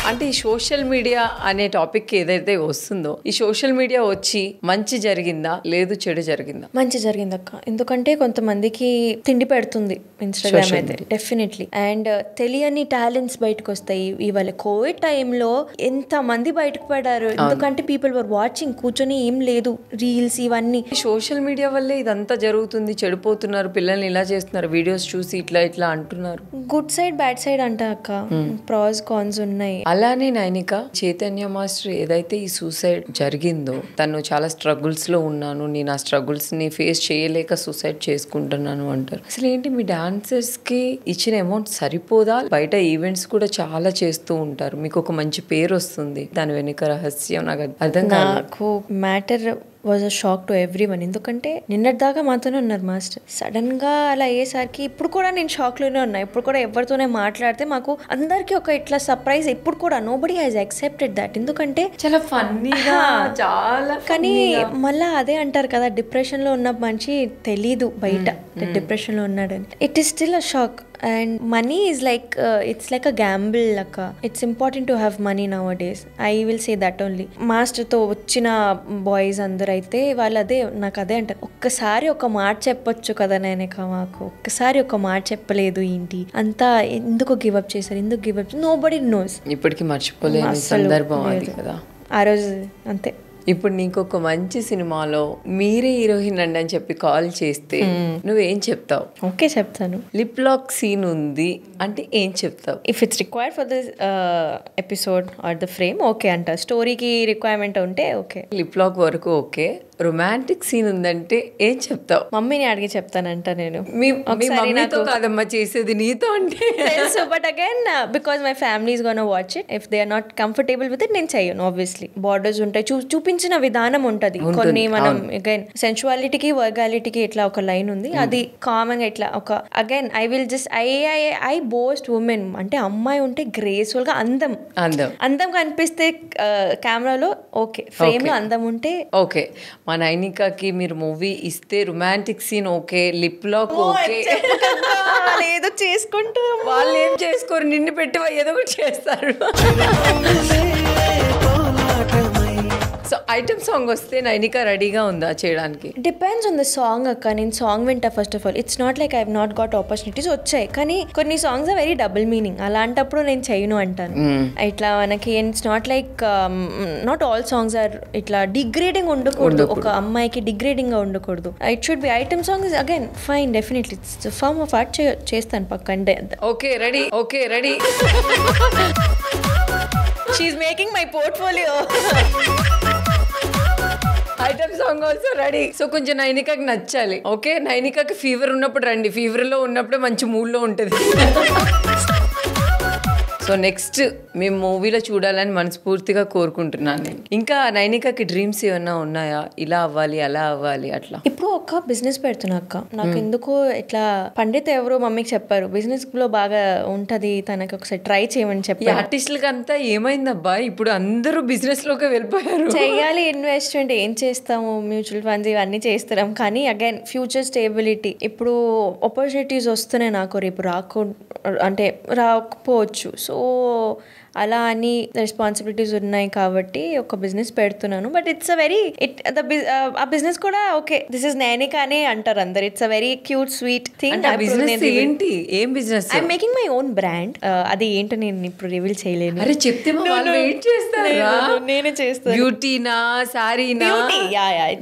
అంటే ఈ సోషల్ మీడియా అనే టాపిక్ ఏదైతే వస్తుందో, ఈ సోషల్ మీడియా వచ్చి మంచి జరిగిందా లేదు చెడు జరిగిందా? మంచి జరిగింది అక్క. ఎందుకంటే కొంతమందికి తిండి పెడుతుంది ఇన్స్టాగ్రామ్ అయితే డెఫినెట్లీ. అండ్ తెలియని టాలెంట్స్ బయటకు వస్తాయి. ఇవాళ కోవిడ్ టైంలో ఎంత మంది బయటకు పడ్డారు, ఎందుకంటే పీపుల్ వర్ వాచింగ్, కూర్చొని ఏం లేదు రీల్స్ ఇవన్నీ. సోషల్ మీడియా వల్లే ఇదంతా జరుగుతుంది, చెడిపోతున్నారు పిల్లల్ని, ఇలా చేస్తున్నారు, వీడియోస్ చూసి ఇట్లా ఇట్లా అంటున్నారు. గుడ్ సైడ్ బ్యాడ్ సైడ్ అంట అక్క, ప్రాస్ కాన్స్ ఉన్నాయి. అలానే నైనిక, చైతన్య మాస్టర్ ఏదైతే ఈ సూసైడ్ జరిగిందో, తను చాలా స్ట్రగుల్స్ లో ఉన్నాను, నేను ఆ స్ట్రగుల్స్ ని ఫేస్ చేయలేక సూసైడ్ చేసుకుంటున్నాను అంటారు. అసలు ఏంటి మీ డాన్సర్స్ కి ఇచ్చిన అమౌంట్ సరిపోదా? బయట ఈవెంట్స్ కూడా చాలా చేస్తూ ఉంటారు, మీకు ఒక మంచి పేరు వస్తుంది, దాని వెనుక రహస్యం నాకు అర్థం కాదు. నాకు matter was a shock to every one. ఎందుకంటే నిన్నటి దాకా మాతోనే ఉన్నారు మాస్టర్, సడన్ గా అలా అయ్యేసరికి ఇప్పుడు కూడా నేను షాక్ లోనే ఉన్నా. ఇప్పుడు కూడా ఎవరితోనే మాట్లాడితే మాకు అందరికి ఒక ఇట్లా సర్ప్రైజ్. ఇప్పుడు కూడా నోబడీ హాజ్ యాక్సెప్టెడ్ దట్. ఎందుకంటే చాలా ఫన్నీగా, చాలా కానీ మళ్ళా అదే అంటారు కదా, డిప్రెషన్ లో ఉన్న మనిషి తెలీదు బయట డిప్రెషన్ లో ఉన్నాడని. It is still a shock. And money is like it's like a gamble laka. It's important to have money nowadays. I will say that only. Master తో వచ్చిన బాయ్స్ అందరూ అయితే వాళ్ళు అదే నాకు అదే అంటారు, ఒక్కసారి ఒక మాట చెప్పొచ్చు కదా నేనక, మాకు ఒక్కసారి ఒక మాట చెప్పలేదు ఏంటి అంతా, ఎందుకు గివ్ అప్ చేశారు, ఎందుకు గివ్ అప్, నోబడీ నోస్. ఇప్పటికీ మర్చిపోలేని సందర్భం అది కదా ఆ రోజు అంతే. ఇప్పుడు నీకు ఒక మంచి సినిమాలో మీరే హీరోయిన్ అండి అని చెప్పి కాల్ చేస్తే నువ్వేం చెప్తావు? ఓకే చెప్తాను. లిప్ లాక్ సీన్ ఉంది అంటే ఏం చెప్తావు? If it's required for this episode are the frame okay అంట. స్టోరీకి రిక్వైర్మెంట్ ఉంటే ఓకే. లిప్ లాక్ వరకు ఓకే. రొమాంటిక్ సీన్ ఉందంటే ఏం చెప్తావు? మమ్మీని అడిగి చెప్తానంట నేను. మీ మమ్మీతో కాదమ్మా చేసేది, నీతో అంటే తెలుసు. But again because my family is gonna watch it. If they are not comfortable with it నేను చెయ్యను. ఆబ్వియస్లీ బార్డర్స్ ఉంటాయి, చూపించిన విధానం ఉంటది కొన్ని. మనం అగైన్ సెన్సువాలిటీకి వర్గాలిటీకి ఇట్లా ఒక లైన్ ఉంది, అది కామన్ గా ఇట్లా ఒక again I will just I boast women అంటే అమ్మాయి ఉంటే గ్రేస్ఫుల్ గా అందం కనిపిస్తే కెమెరాలో ఓకే, ఫ్రేమ్ లో అందం ఉంటే ఓకే. మా నైనికాకి మీరు మూవీ ఇస్తే romantic scene okay, lip lock okay, ఏదో చేసుకుంటారు వాళ్ళు ఏం చేసుకోరు, నిన్ను పెట్టి ఏదో ఒకటి చేస్తారు. సో ఐటమ్ సాంగ్ వస్తే నైనిక రెడీగా ఉందా చేయడానికి? డిపెండ్స్ ఆన్ ద సాంగ్ అక్క. నేను సాంగ్ వింటా first of all. It's not like I have not got opportunities, వచ్చాయి కానీ కొన్ని songs are very double meaning. అలాంటప్పుడు నేను చేయను అంటాను. ఇట్లా మనకి it's not like not all songs are ఇట్లా డిగ్రేడింగ్ ఉండకూడదు, ఒక అమ్మాయికి డిగ్రేడింగ్ గా ఉండకూడదు. It should be item song is again fine, definitely it's form of art, చేస్తాను పక్క. అంటే okay ready, okay ready. She is making my portfolio. Item song also ready. So కొంచెం నైనికాకి నచ్చాలి. ఓకే, నైనికాకి ఫీవర్ ఉన్నప్పుడు రండి, ఫీవర్ లో ఉన్నప్పుడు మంచి మూడ్ లో ఉంటుంది. సో నెక్స్ట్ మేము మూవీలో చూడాలని మనస్ఫూర్తిగా కోరుకుంటున్నాను నేను. ఇంకా నైనికాకి డ్రీమ్స్ ఏమన్నా ఉన్నాయా, ఇలా అవ్వాలి అలా అవ్వాలి అట్లా? ఇప్పుడు ఒక బిజినెస్ పెడుతున్నా అక్క. నాకు ఎందుకు ఇట్లా పండిత్ ఎవరో మమ్మీకి చెప్పారు బిజినెస్ లో బాగా ఉంటది, తనకి ఒకసారి ట్రై చేయమని చెప్పి. ఆర్టిస్టులకి అంతా ఏమైందబ్బా, ఇప్పుడు అందరూ బిజినెస్ లోకి వెళ్ళిపోయారు. చెయ్యాలి ఇన్వెస్ట్మెంట్, ఏం చేస్తాము, మ్యూచువల్ ఫండ్స్ ఇవన్నీ చేస్తున్నాం. కానీ అగైన్ ఫ్యూచర్ స్టేబిలిటీ, ఇప్పుడు ఆపర్చునిటీస్ వస్తున్నాయి నాకు, రేపు రాకపోవచ్చు. సో అలా అని రెస్పాన్సిబిలిటీస్ ఉన్నాయి కాబట్టి ఒక బిజినెస్ పెడుతున్నాను. బట్ ఇట్స్ అ వెరీ ఆ బిజినెస్ కూడా ఓకే దిస్ ఇస్ నైనికా అనే అంటారు అందరు. It's a very cute sweet thing. ఏంటి ఏం business? I'm making my own brand. అది ఏంటో నేను ఇప్పుడు రివీల్ చేయలేను. అరే చెప్తే వెయిట్ చేస్తారా? నేనే చేస్తాను. బ్యూటీనా సారీనా?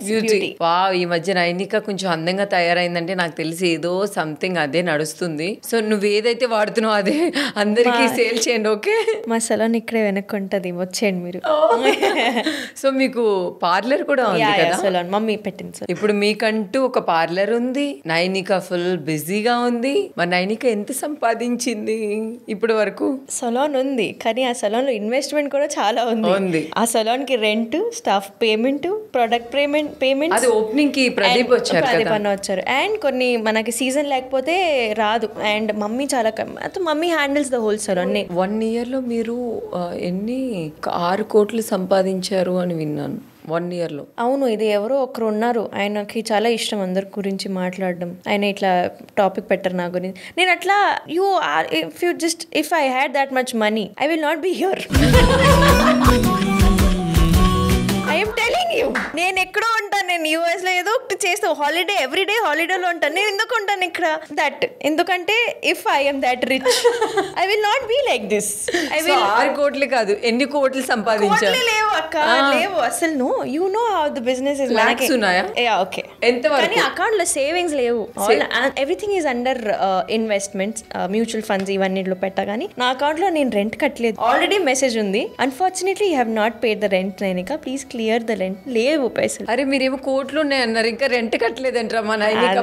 బ్యూటీ. వావ్, ఈ మధ్య నైనిక కొంచెం అందంగా తయారైందంటే నాకు తెలిసి ఏదో సంథింగ్ అదే నడుస్తుంది. సో నువ్వు ఏదైతే వాడుతున్నావు అదే అందరికి సేల్ చేయండి. ఓకే, మా సలోన్ ఇక్కడే వెనక్కి ఉంటది, వచ్చేయండి మీరు. సో మీకు పార్లర్ కూడా ఉంది కదా? సలోన్ మమ్మీ పెట్టింది సార్. ఇప్పుడు మీకంటూ ఒక పార్లర్ ఉంది, నైనిక ఫుల్ బిజీగా ఉంది. మరి నైనిక ఎంత సంపాదించింది ఇప్పటి వరకు? సలోన్ ఉంది కానీ ఆ సలోన్ లో ఇన్వెస్ట్మెంట్ కూడా చాలా ఉంది. ఆ సలోన్ కి rent, staff payment, product payment. అది ఓపెనింగ్ కి ప్రదీప్ వచ్చారు అండ్ కొన్ని మనకి సీజన్ లేకపోతే రాదు. అండ్ మమ్మీ చాలా mummy handles the whole salon. 1 year లో మీరు ఎన్ని 6 కోట్లు సంపాదించారు అని విన్నాను 1 year లో. అవును, ఇది ఎవరో ఒకరు ఉన్నారు, ఆయనకి చాలా ఇష్టం అందరి గురించి మాట్లాడడం. ఆయన ఇట్లా టాపిక్ పెట్టరు నా గురించి. నేను అట్లా if I had that much money I will not be here. I'm telling you, నేను ఎక్కడో ఉంటాను. నేను యూఎస్ లో ఏదో ఒకటి చేస్తాను, హాలిడే ఎవ్రీడే హాలిడేలో ఉంటాను. నేను ఎందుకు ఉంటాను ఇక్కడ? దట్ ఎందుకంటే if I'm that rich I will not be like this. 6 కోట్లు కాదు, ఎన్ని కోట్లు సంపాదించారు? లేవు అక్క, లేవు అసలు. No you know how the business is. Okay, ఎంత వరకు? అకౌంట్ లో సేవింగ్స్ లేవు. Everything is under investments, mutual funds ఇవన్నిట్లో పెట్టా. కానీ నా అకౌంట్ లో నేను రెంట్ కట్టలేదు. ఆల్రెడీ మెసేజ్ ఉంది, unfortunately you have not paid the rent Nainika, please clear the rent. లేవు పైసలు. అరే మీరేమో కోట్లు ఉన్నాయి అన్నారు, ఇంకా రెంట్ కట్టలేదంటారా? మా నైనిక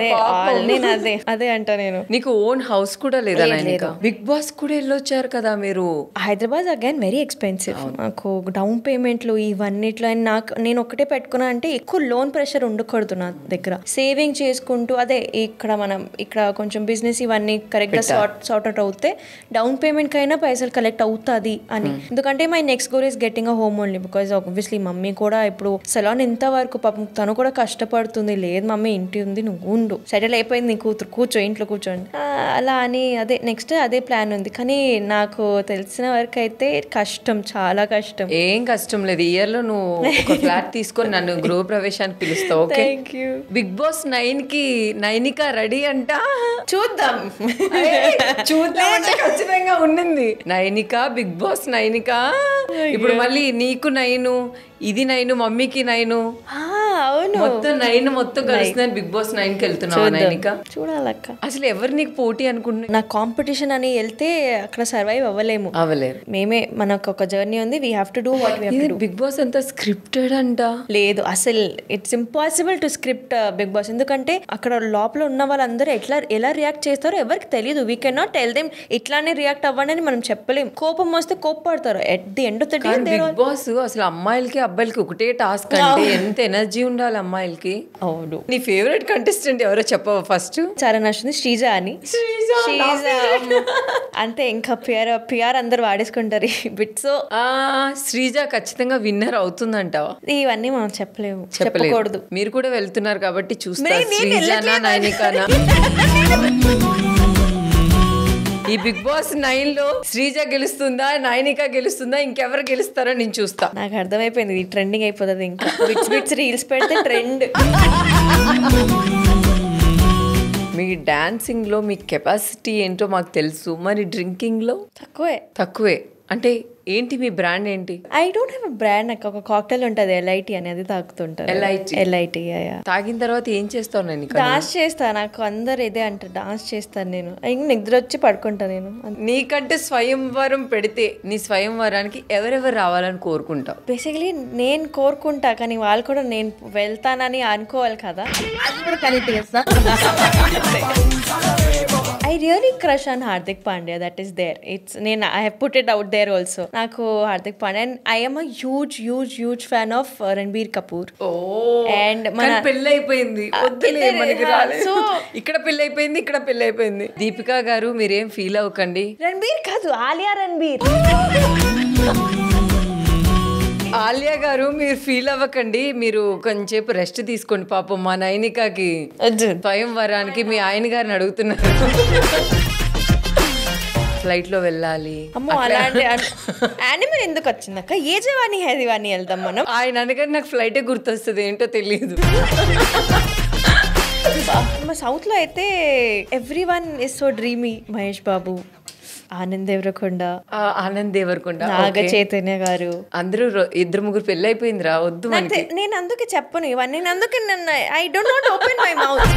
నేను అదే అంటా. నేను నీకు ఓన్ హౌస్ కూడా లేదా నైనిక? బిగ్ బాస్ కూడా వెళ్ళొచ్చారు కదా మీరు. Hyderabad again very expensive. నాకు డౌన్ పేమెంట్లు ఇవన్నిట్లో నేను ఒకటే పెట్టుకున్నా అంటే ఎక్కువ లోన్ ప్రెషర్ ఉండకూడదు నా దగ్గర. సేవింగ్ చేసుకుంటూ అదే ఇక్కడ కొంచెం బిజినెస్ ఇవన్నీ కరెక్ట్ గా సార్ట్ అవుట్ అవుతే డౌన్ పేమెంట్ కైనా పైసలు కలెక్ట్ అవుతుంది అని. ఎందుకంటే my next goal is getting a home only. Because obviously mummy కూడా ఇప్పుడు సలాన్ ఎంత వరకు పాపం తను కూడా కష్టపడుతుంది. లేదు మమ్మీ ఇంటి ఉంది, నువ్వు ఉండు, సెటిల్ అయిపోయింది నీ కూతురు, కూర్చో ఇంట్లో కూర్చోండి అలా అని. అదే నెక్స్ట్ అదే ప్లాన్ ఉంది. కానీ నాకు తెలిసిన వరకు అయితే కష్టం, చాలా కష్టం. ఏం కష్టం లేదు. ఇయర్ లో నువ్వు ఒక ఫ్లాట్ తీసుకొని నన్ను గృహ ప్రవేశానికి పిలుస్తావు. ఓకే, బిగ్ బాస్ 9 కి నైనిక రెడీ అంట. చూద్దాం ఖచ్చితంగా ఉండింది నైనిక. Big boss Nainika. ఇప్పుడు మళ్ళీ నీకు 9, ఇది 9, మమ్మీకి 9. అవును, మొత్తం 9 మొత్తం కలుస్తున్నాను. బిగ్ బాస్ 9 కి వెళ్తున్నావు నైనిక. చూడాలక్క. అసలు ఎవరు నీకు పోటీ అనుకుంటున్నా? నా కాంపిటీషన్ అని వెళ్తే అక్కడ సర్వైవ్ అవ్వలేరు. మేమే, మనకు ఒక జర్నీ ఉంది. We have to do what we have to do. Bigg Boss అంతా స్క్రిప్టెడ్ అంట. లేదు అసలు, it's impossible to script Bigg Boss. ఎందుకంటే అక్కడ లోపల ఉన్న వాళ్ళందరూ ఎలా రియాక్ట్ చేస్తారో ఎవరికి తెలియదు. We can not tell them ఇట్లానే రియాక్ట్ అవ్వండి అని మనం చెప్పలేం. కోపం వస్తే కోప్పడతారు. At the end of the day Bigg Boss అసలు అమ్మాయిలకి అబ్బాయిలకి ఒకటే టాస్క్ అంటే ఎంత ఎనర్జీ ఉండాలి అమ్మాయిలకి. అవును. నీ ఫేవరెట్ కంటెస్టెంట్ ఎవరో చెప్పవా ఫస్ట్? చాలా నచ్చింది శ్రీజ అని. అంతే, ఇంకా పిఆర్ అందరు వాడేసుకుంటారు బిట్స్. శ్రీజ ఖచ్చితంగా విన్నర్ అవుతుందంటావా? ఇవన్నీ మనం చెప్పకూడదు. మీరు కూడా వెళ్తున్నారు కాబట్టి చూస్తారు శ్రీజనా నైనికానా. ఈ బిగ్ బాస్ 9 లో శ్రీజ గెలుస్తుందా, నైనిక గెలుస్తుందా, ఇంకెవరు గెలుస్తారో నేను చూస్తా. నాకు అర్థమైపోయింది, ఇది ట్రెండింగ్ అయిపోతుంది. ఇంకా బిట్స్ రీల్స్ పెడితే ట్రెండ్. మీ డాన్సింగ్ లో మీ కెపాసిటీ ఏంటో మాకు తెలుసు. మరి డ్రింకింగ్ లో తక్కువే అంటే ఏంటి మీ బ్రాండ్ ఏంటి? I don't have a brand. నాకు ఒక కాక్టైల్ ఉంటుంది ఎల్ఐటి అనేది, తాగుతుంటాను. ఎల్ఐటి తాగిన తర్వాత ఏం చేస్తావు? నేను డాన్స్ చేస్తా. నాకు అందరు ఇదే అంటారు, డాన్స్ చేస్తాను నేను. నిద్ర వచ్చి పడుకుంటా నేను. నీకంటే స్వయంవరం పెడితే నీ స్వయంవరానికి ఎవరెవరు రావాలని కోరుకుంటావు? బేసికలీ నేను కోరుకుంటా, కానీ వాళ్ళు కూడా నేను వెళ్తానని అనుకోవాలి కదా. అది కూడా కనెక్ట్ చేస్తా. I really crush on Hardik Pandya. That is there. I have put it out there also. Naku Hardik Pandya, and I am a huge fan of Ranbir Kapoor. Oh. And mana pelli అయిపోయింది. వద్దులే మనకి రాలేదు. So ఇక్కడ పెళ్లి అయిపోయింది, ఇక్కడ పెళ్లి అయిపోయింది. దీపికా గారు మీరేం ఫీల్ అవ్వకండి. రణబీర్ కాదు, ఆలియా రణబీర్. ఆలియా గారు మీరు ఫీల్ అవ్వకండి, మీరు కొంచెంసేపు రెస్ట్ తీసుకోండి. పాపం మా నైనికాకి స్వయంవరానికి మీ ఆయన గారిని అడుగుతున్నారు. ఫ్లైట్ లో వెళ్ళాలి. అమ్మో అలాంటి యానిమల్ ఎందుకు వచ్చింది అక్క? ఏ జవానీ హై దివానీ వెళ్దాం మనం. ఆయన అనగానే నాకు ఫ్లైటే గుర్తొస్తుంది, ఏంటో తెలియదు. మా సౌత్ లో అయితే every one is so dreamy. Mahesh Babu, Anand Deverakonda, Naga Chaitanya గారు, అందరూ 2-3 పెళ్లి అయిపోయిందిరా, వద్దు మనకి. నేను అందుకే చెప్పను ఇవన్నీ, నేను అందుకే I don't want open my mouth.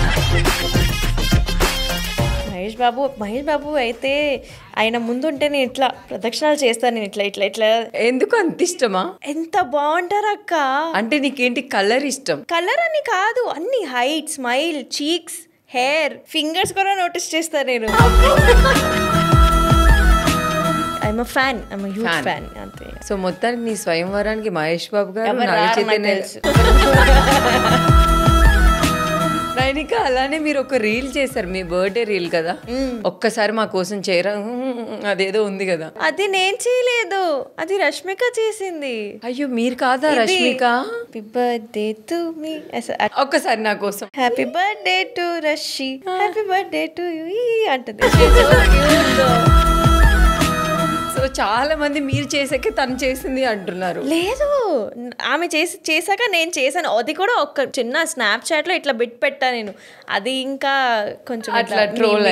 Mahesh Babu అయితే ఆయన ముందుంటే నేను ఇట్లా ప్రదక్షిణాలు చేస్తాను. నేను ఇట్లా ఇట్లా ఇట్లా. ఎందుకు అంత ఇష్టమా? ఎంత బాగుంటారు అక్క. అంటే నీకేంటి కలర్ ఇష్టం? కలర్ అని కాదు, అన్ని height, smile, cheeks, hair, fingers కూడా నోటీస్ చేస్తాను నేను. I'm a fan, I'm a huge fan అంతే. సో మొత్తానికి నీ స్వయంవరానికి మహేష్ బాబు గారు, నాగ చైతన్య. నైనిక, అలానే మీరు ఒక రీల్ చేశారు, మీ బర్త్డే రీల్ కదా, ఒక్కసారి మా కోసం చేయరా, అదేదో ఉంది కదా. అది నేను చేయలేదు, అది రష్మిక చేసింది. అయ్యో మీరు కాదా Rashmika? Happy birthday to me, ఒక్కసారి నా కోసం happy birthday to Rashi, happy birthday to you అంటది. సో చాలా మంది మీరు చేసాకే తను చేసింది అంటున్నారు. లేదు, ఆమె చేశాక నేను చేశాను. అది కూడా ఒక చిన్న స్నాప్చాట్ లో ఇట్లా పెట్టా నేను. అది ఇంకా కొంచెం అట్లా ట్రోల్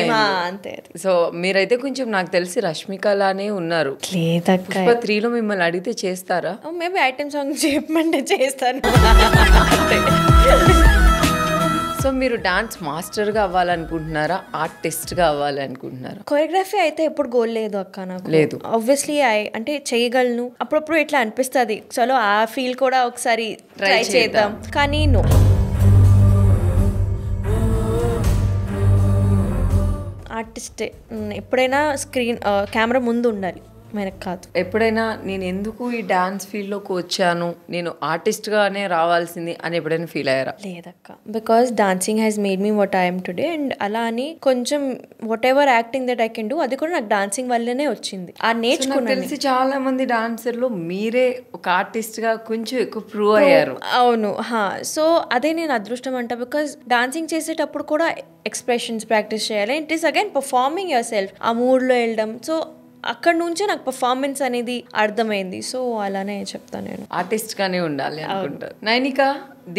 అంతే. సో మీరైతే కొంచెం నాకు తెలిసి రష్మిక లానే ఉన్నారు. లేదక్క, పుష్ప 3లో మిమ్మల్ని అడిగితే చేస్తారా? మేబీ ఐటమ్ సాంగ్ చెప్పమంటే చేస్తాను. సో మీరు డాన్స్ మాస్టర్గా అవ్వాలనుకుంటున్నారా, ఆర్టిస్ట్గా అవ్వాలనుకుంటున్నారా? కొరియోగ్రఫీ అయితే ఎప్పుడు గోల్ లేదు అక్క నాకు. లేదు, ఆబ్వియస్లీ అంటే చేయగలను. అప్పుడప్పుడు ఇట్లా అనిపిస్తుంది, చలో ఆ ఫీల్ కూడా ఒకసారి ట్రై చేద్దాం, కానీ నో. ఆర్టిస్టే ఎప్పుడైనా కెమెరా ముందు ఉండాలి, మనకు కాదు. ఎప్పుడైనా నేను ఎందుకు ఈ డాన్స్ ఫీల్డ్లోకి వచ్చాను, నేను ఆర్టిస్ట్గానే రావాల్సింది అని ఎప్పుడైనా ఫీల్ అయ్యారా? లేదక్క, because dancing has made me what I'm today. And అలా అని కొంచెం what ever acting that I can do, అది కూడా నాకు డాన్సింగ్ వల్లనే వచ్చింది. ఆ నేర్చుకున్నాను. తెలిసి చాలా మంది డాన్సర్లు మీరే ఒక ఆర్టిస్ట్గా కొంచెం ఎక్కువ ప్రూవ్ అయ్యారు. అవును, సో అదే నేను అదృష్టం అంట. బికాస్ డాన్సింగ్ చేసేటప్పుడు కూడా ఎక్స్ప్రెషన్స్ ప్రాక్టీస్ చేయాలి. It is again performing your self, ఆ మూడ్లో వెళ్ళడం. సో అక్కడ నుంచే నాకు పర్ఫార్మెన్స్ అనేది అర్థమైంది. సో అలానే చెప్తాను, నేను ఆర్టిస్ట్ గానే ఉండాలి అనుకుంటారు. నైనిక,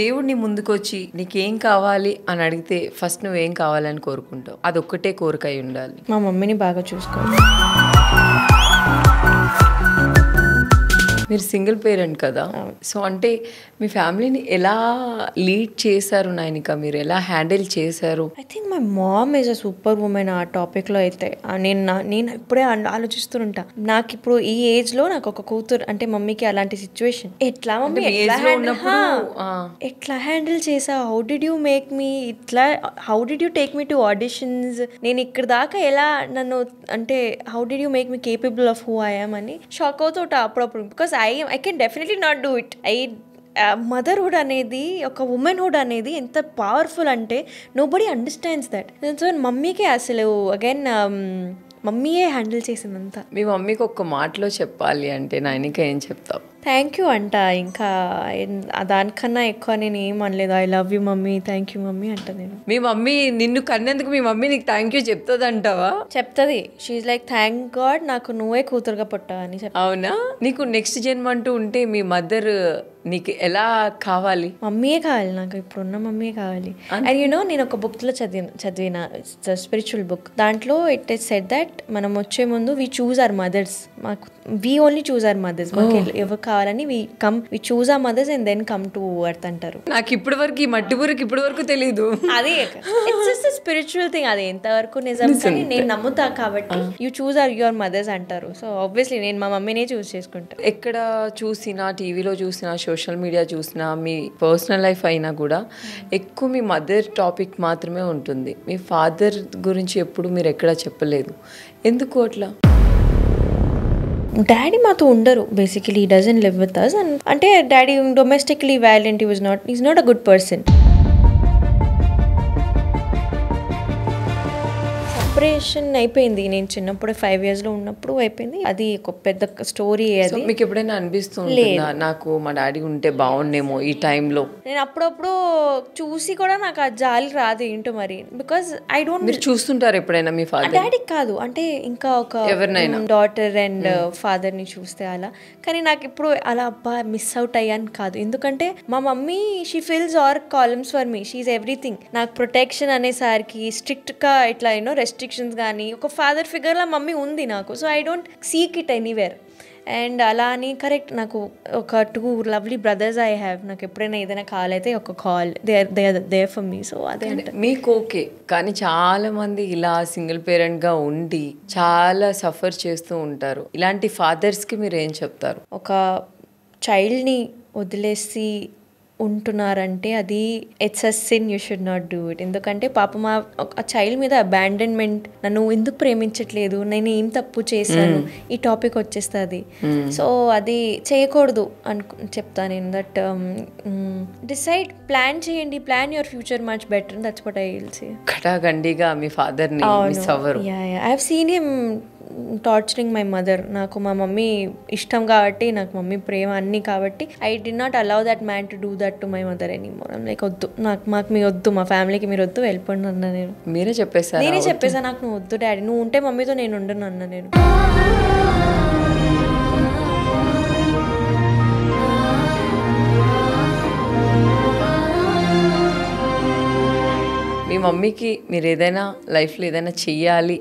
దేవుడిని ముందుకొచ్చి నీకేం కావాలి అని అడిగితే ఫస్ట్ నువ్వేం కావాలని కోరుకుంటావు? అదొక్కటే కోరిక అయి ఉండాలి. మా మమ్మీని బాగా చూసుకోవాలి. మీరు సింగిల్ పేరెంట్ కదా, సో అంటే మీ ఫ్యామిలీని ఎలా లీడ్ చేశారు నైనిక? మీరు ఎలా హ్యాండిల్ చేశారు? I think my mom is a super women ఆ టాపిక్లో అయితే. నేను ఇప్పుడే ఆలోచిస్తుంటా, నాకు ఇప్పుడు ఈ ఏజ్ లో నాకు ఒక కూతురు అంటే మమ్మీకి అలాంటి సిచ్యువేషన్ ఎట్లా మమ్మీ ఎట్లా హ్యాండిల్ చేసా? How did you make me ఇట్లా, how did you take me to auditions? నేను ఇక్కడ దాకా ఎలా నన్ను అంటే how did you make me capable of who I am అని షాక్ అవుతుంటా అప్పుడప్పుడు. Because I can definitely not do it. Motherhood అనేది, ఒక ఉమెన్హుడ్ అనేది ఎంత పవర్ఫుల్ అంటే నోబడీ అండర్స్టాండ్స్ దట్. సో మమ్మీకే అసలు అగైన్ మమ్మీయే హ్యాండిల్ చేసిందంతా. మీ మమ్మీకి ఒక్క మాటలో చెప్పాలి అంటే నైనిక ఏం చెప్తావు? థ్యాంక్ యూ అంట. ఇంకా దానికన్నా ఎక్కువ నేను ఏం అనలేదు. I love you mummy, thank you mummy అంట. నేను మీ మమ్మీ నిన్ను కన్నందుకు మీ మమ్మీ నీకు థ్యాంక్ యూ చెప్తుంది అంటావా? చెప్తుంది. షీఈ్ లైక్ థ్యాంక్ గాడ్ నాకు నువ్వే కూతురుగా పుట్టావు అని చెప్తా. అవునా? నీకు నెక్స్ట్ జన్మ అంటూ ఉంటే మీ మదర్ నీకు ఎలా కావాలి? మమ్మీయే కావాలి నాకు, ఇప్పుడున్న మమ్మీయే కావాలి. అండ్ యు నో, నేను ఒక బుక్లో చదివిన స్పిరిచువల్ బుక్. దాంట్లో ఇట్ ఇస్ సెడ్ దట్ మనం వచ్చే ముందు వి చూజ్ అవర్ మదర్స్. మాకు we only choose our mothers. మాకు ఎవరు కావాలని we choose our mothers and then come to earth అంటారు. నాకు ఇప్పటి వరకు ఈ మట్టి బుర్రకి ఇప్పటి వరకు తెలీదు. అదే ఇట్స్ జస్ట్ స్పిరిచువల్ థింగ్. అది ఎంతవరకు నిజం కానీ నేను నమ్ముతా కాబట్టి you choose our your mothers అంటారు. సో ఆబ్వియస్లీ నేను మా మమ్మీనే చూస్ చేసుకుంటా. ఎక్కడ చూసినా, టీవీలో చూసినా, సోషల్ మీడియా చూసినా, మీ పర్సనల్ లైఫ్ అయినా కూడా ఎక్కువ మీ మదర్ టాపిక్ మాత్రమే ఉంటుంది. మీ ఫాదర్ గురించి ఎప్పుడు మీరు ఎక్కడా చెప్పలేదు, ఎందుకు అట్లా? డాడీ మాతో ఉండరు basically. Doesn't live with us. అంటే daddy domestically violent. Is not a good person. Separation అయిపోయింది. నేను చిన్నప్పుడు 5 years లో ఉన్నప్పుడు అయిపోయింది. అది ఒక పెద్ద స్టోరీ. అది మీకు ఎప్పుడైనా అనిపిస్తుందా నాకు మా డాడీ ఉంటే బాగుండేమో ఈ టైంలో? నేను అప్పుడప్పుడు చూసి కూడా నాకు ఆ జాలి రాదు ఏంటో మరి. Because I don't. మీరు చూస్తుంటారు ఎప్పుడైనా మీ ఫాదర్? డాడీ కాదు, అంటే ఇంకా ఒక డాటర్ అండ్ ఫాదర్ ని చూస్తే అలా. కానీ నాకు ఇప్పుడు అలా అబ్బా మిస్ అవుట్ అయ్యాను కాదు. ఎందుకంటే మా mummy she fills our columns for me. She's everything. నాకు ప్రొటెక్షన్ అనేసరికి స్ట్రిక్ట్ గా ఇట్లా రెస్ట్రిక్షన్స్ కానీ ఒక ఫాదర్ ఫిగర్ లా మమ్మీ ఉంది నాకు. So I don't seek it anywhere. And అలా అని కరెక్ట్ నాకు ఒక 2 లవ్లీ బ్రదర్స్ ఐ హ్యావ్. నాకు ఎప్పుడైనా ఏదైనా కాల్ అయితే ఒక call they for me. So అదే మీకు ఓకే. కానీ చాలా మంది ఇలా సింగిల్ పేరెంట్ గా ఉండి చాలా సఫర్ చేస్తూ ఉంటారు. ఇలాంటి ఫాదర్స్ కి మీరు ఏం చెప్తారు? ఒక చైల్డ్ని వదిలేసి ఉంటున్నారంటే అది it's a sin. You should not do it. ఎందుకంటే పాపం ఆ చైల్డ్ మీద అబాండన్మెంట్, నన్ను ఎందుకు ప్రేమించట్లేదు, నేను ఏం తప్పు చేశాను, ఈ టాపిక్ వచ్చేస్తుంది. సో అది చేయకూడదు చెప్తా నేను. దట్ డిసైడ్, ప్లాన్ చేయండి, plan your future much better. That's what I will say. కటాగండిగా మీ ఫాదర్ ని మిస్ అవ్వరు. I have seen him torturing my mother. నాకు మా మమ్మీ ఇష్టం కాబట్టి, నాకు మమ్మీ ప్రేమ అన్నీ కాబట్టి I did not allow that man to do that to my mother anymore. Like వద్దు, మాకు మీ వద్దు, మా ఫ్యామిలీకి మీరు వద్దు, వెళ్ళిపోండి అన్నా నేను. నేనే చెప్పేసా నాకు నువ్వు వద్దు డాడీ, నువ్వు ఉంటే మమ్మీతో నేను ఉండను అన్నా నేను. మీ మమ్మీకి మీరు ఏదైనా లైఫ్లో ఏదైనా చెయ్యాలి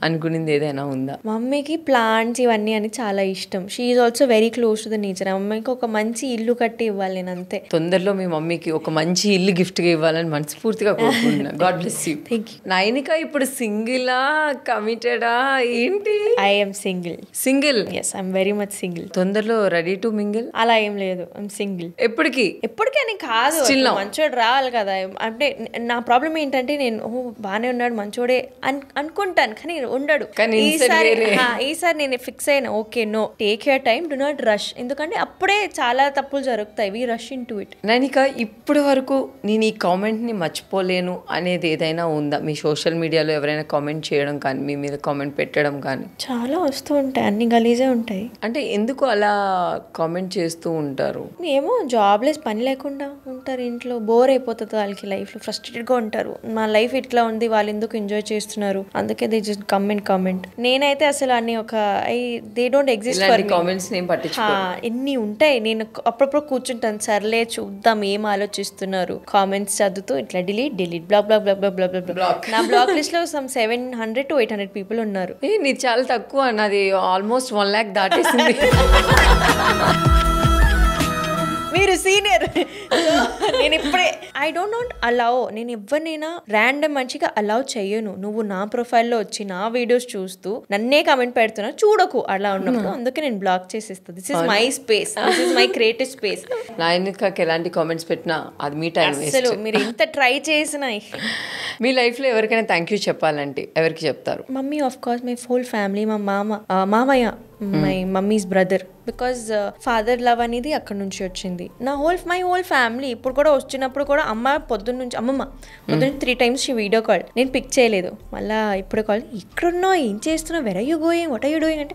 అనుకునేది ఏదైనా ఉందా? మమ్మీకి ప్లాంట్స్ ఇవన్నీ అని చాలా ఇష్టం. She is also very close to the nature. మమ్మీకి ఒక మంచి ఇల్లు కట్టి ఇవ్వాలి నేను, అంతే. తొందరలో మీ మమ్మీకి ఒక మంచి ఇల్లు గిఫ్ట్ గా ఇవ్వాలని మనస్ఫూర్తిగా కోరుకుంటున్నా. God bless you. Thank you. Nainika ఇప్పుడు సింగిలా కమిటెడా ఏంటి? I am single. Yes, I'm very much single. తొందరలో రెడీ టు మింగిల్ అలా ఏం లేదు. I'm single. ఎప్పటికీ అని కాదు, మంచోడు రావాలి కదా. అంటే నా ప్రాబ్లం ఏంటంటే నేను బాగానే ఉన్నాడు మంచోడే అనుకుంటాను, కానీ ఉండడు. ఈసారి నేను ఫిక్స్ అయినా, okay no, take your time, do not rush. ఎందుకంటే అప్పుడే చాలా తప్పులు జరుగుతాయి. We rush into it. Nainika ఇప్పటి వరకు నేను ఈ కామెంట్ ని మర్చిపోలేను అనేది ఏదైనా ఉందా? మీ సోషల్ మీడియాలో ఎవరైనా కామెంట్ చేయడం కానీ, మీ మీద కామెంట్ పెట్టడం కానీ? చాలా వస్తూ ఉంటాయి, అన్ని గలీజే ఉంటాయి. అంటే ఎందుకు అలా కామెంట్ చేస్తూ ఉంటారు? ఏమో, జాబ్లెస్, పని లేకుండా ఉంటారు ఇంట్లో, బోర్ అయిపోతుంది వాళ్ళకి, లైఫ్ లో ఫ్రస్ట్రేటెడ్ గా ఉంటారు. మా లైఫ్ ఇట్లా ఉంది, వాళ్ళు ఎందుకు ఎంజాయ్ చేస్తున్నారు, అందుకే దే జస్ట్ కామెంట్. నేనైతే అసలు అన్ని they don't exist for me. Comments నేను పట్టించుకోను. ఎన్ని ఉంటాయి, నేను అప్పుడప్పుడు కూర్చుంటాను, సర్లే చూద్దాం ఏం ఆలోచిస్తున్నారు, కామెంట్స్ చదువుతూ ఇట్లా డిలీట్ బ్లాక్. నా బ్లాక్ లిస్ట్ లో 700 to 800 పీపుల్ ఉన్నారు. నీది చాలా తక్కువ, నాది ఆల్మోస్ట్ 1 lakh దాటేసింది. మీరు సీనియర్. నేను ఇప్పుడే ఐ డోంట్ నాట్ అలౌ. నేను ఎవరినైనా ర్యాండమ్ మంచిగా అలౌ చెయ్యను. నువ్వు నా ప్రొఫైల్లో వచ్చి నా వీడియోస్ చూస్తూ నన్నే కామెంట్ పెడుతున్నా, చూడకు అలా ఉన్నప్పుడు. అందుకే నేను బ్లాక్ చేసేస్తాను. This is my space, this is my creative space. నైనికకి ఎలాంటి కామెంట్స్ పెట్టినా అది మీ టైం వేస్ట్. అసలు మీరు ఎంత ట్రై చేసినా. మీ లైఫ్ లో ఎవరికైనా థ్యాంక్ యూ చెప్పాలంటే ఎవరికి చెప్తారు? Mummy, of course, my whole family, మా మామయ్య, my mummy's brother. Because father love అనేది అక్కడ నుంచి వచ్చింది. My whole family. ఇప్పుడు కూడా వచ్చినప్పుడు కూడా అమ్మమ్మ పొద్దున్న 3 times వీడియో కాల్, నేను పిక్ చేయలేదు. మళ్ళీ ఇప్పుడు కాల్, ఇక్కడున్నావు, ఏం చేస్తున్నావు, where are you going, what are you doing అంటే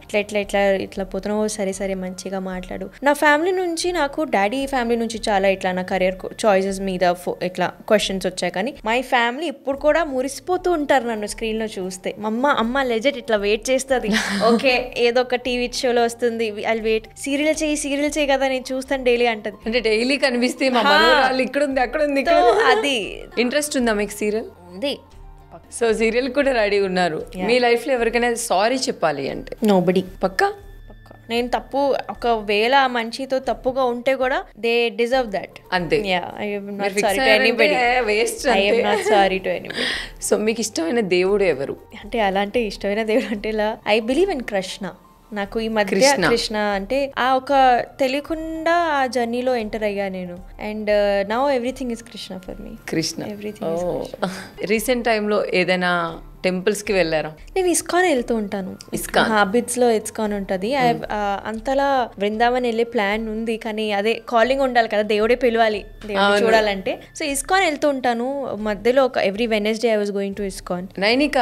ఇట్లా పోతున్నావు, సరే మంచిగా మాట్లాడు. నా ఫ్యామిలీ నుంచి, నాకు డాడీ ఫ్యామిలీ నుంచి చాలా ఇట్లా నా కెరియర్ చాయిసెస్ మీద ఇట్లా క్వశ్చన్స్ వచ్చాయి. కానీ మై ఫ్యామిలీ ఇప్పుడు కూడా మురిసిపోతూ ఉంటారు నన్ను స్క్రీన్ లో చూస్తే. అమ్మ లెజెట్ ఇట్లా వెయిట్ చేస్తుంది. ఓకే, ఏదో ఒక టీవీ షోలో వస్తుంది, ఐ వెయిట్, సీరియల్ చేయి కదా, నేను చూస్తాను డైలీ అంటది. అంటే డైలీ కనిపిస్తే మా మనోరాలు ఇక్కడ ఉంది, అక్కడ ఉంది, అది ఇంట్రెస్ట్ ఉందా మీకు? సీరియల్ ఉంది. సో సీరియల్ కూడా రెడీ ఉన్నారు. మీ లైఫ్ లో ఎవరికైనా సారీ చెప్పాలి అంటే? నోబడీ. పక్కా. నేను తప్పు, ఒకవేళ మనిషితో తప్పుగా ఉంటే కూడా దే డిజర్వ్ దట్. అంతే. సో మీకు ఇష్టమైన దేవుడు ఎవరు? అంటే అలాంటి ఇష్టమైన దేవుడు అంటే ఇలా ఐ బిలీవ్ ఇన్ కృష్ణ. నాకు ఈ మధ్య కృష్ణ అంటే ఆ ఒక తెలియకుండా ఆ జర్నీలో ఎంటర్ అయ్యా నేను. And now everything is Krishna for me. Krishna, everything. Recent టైంలో ఏదైనా టెంపుల్స్ కి వెళ్ళారా? నేను ఇస్కాన్ వెళ్తూ ఉంటాను. బిట్స్ లో ఇస్కాన్ ఉంటుంది. అంతలా బృందావన్ వెళ్ళే ప్లాన్ ఉంది, కానీ అదే కాలింగ్ ఉండాలి కదా, దేవుడే పిలవాలి దేవుడు చూడాలంటే. సో ఇస్కాన్ వెళ్తూ ఉంటాను మధ్యలో. Every Wednesday I was going to ISKCON. Nainika,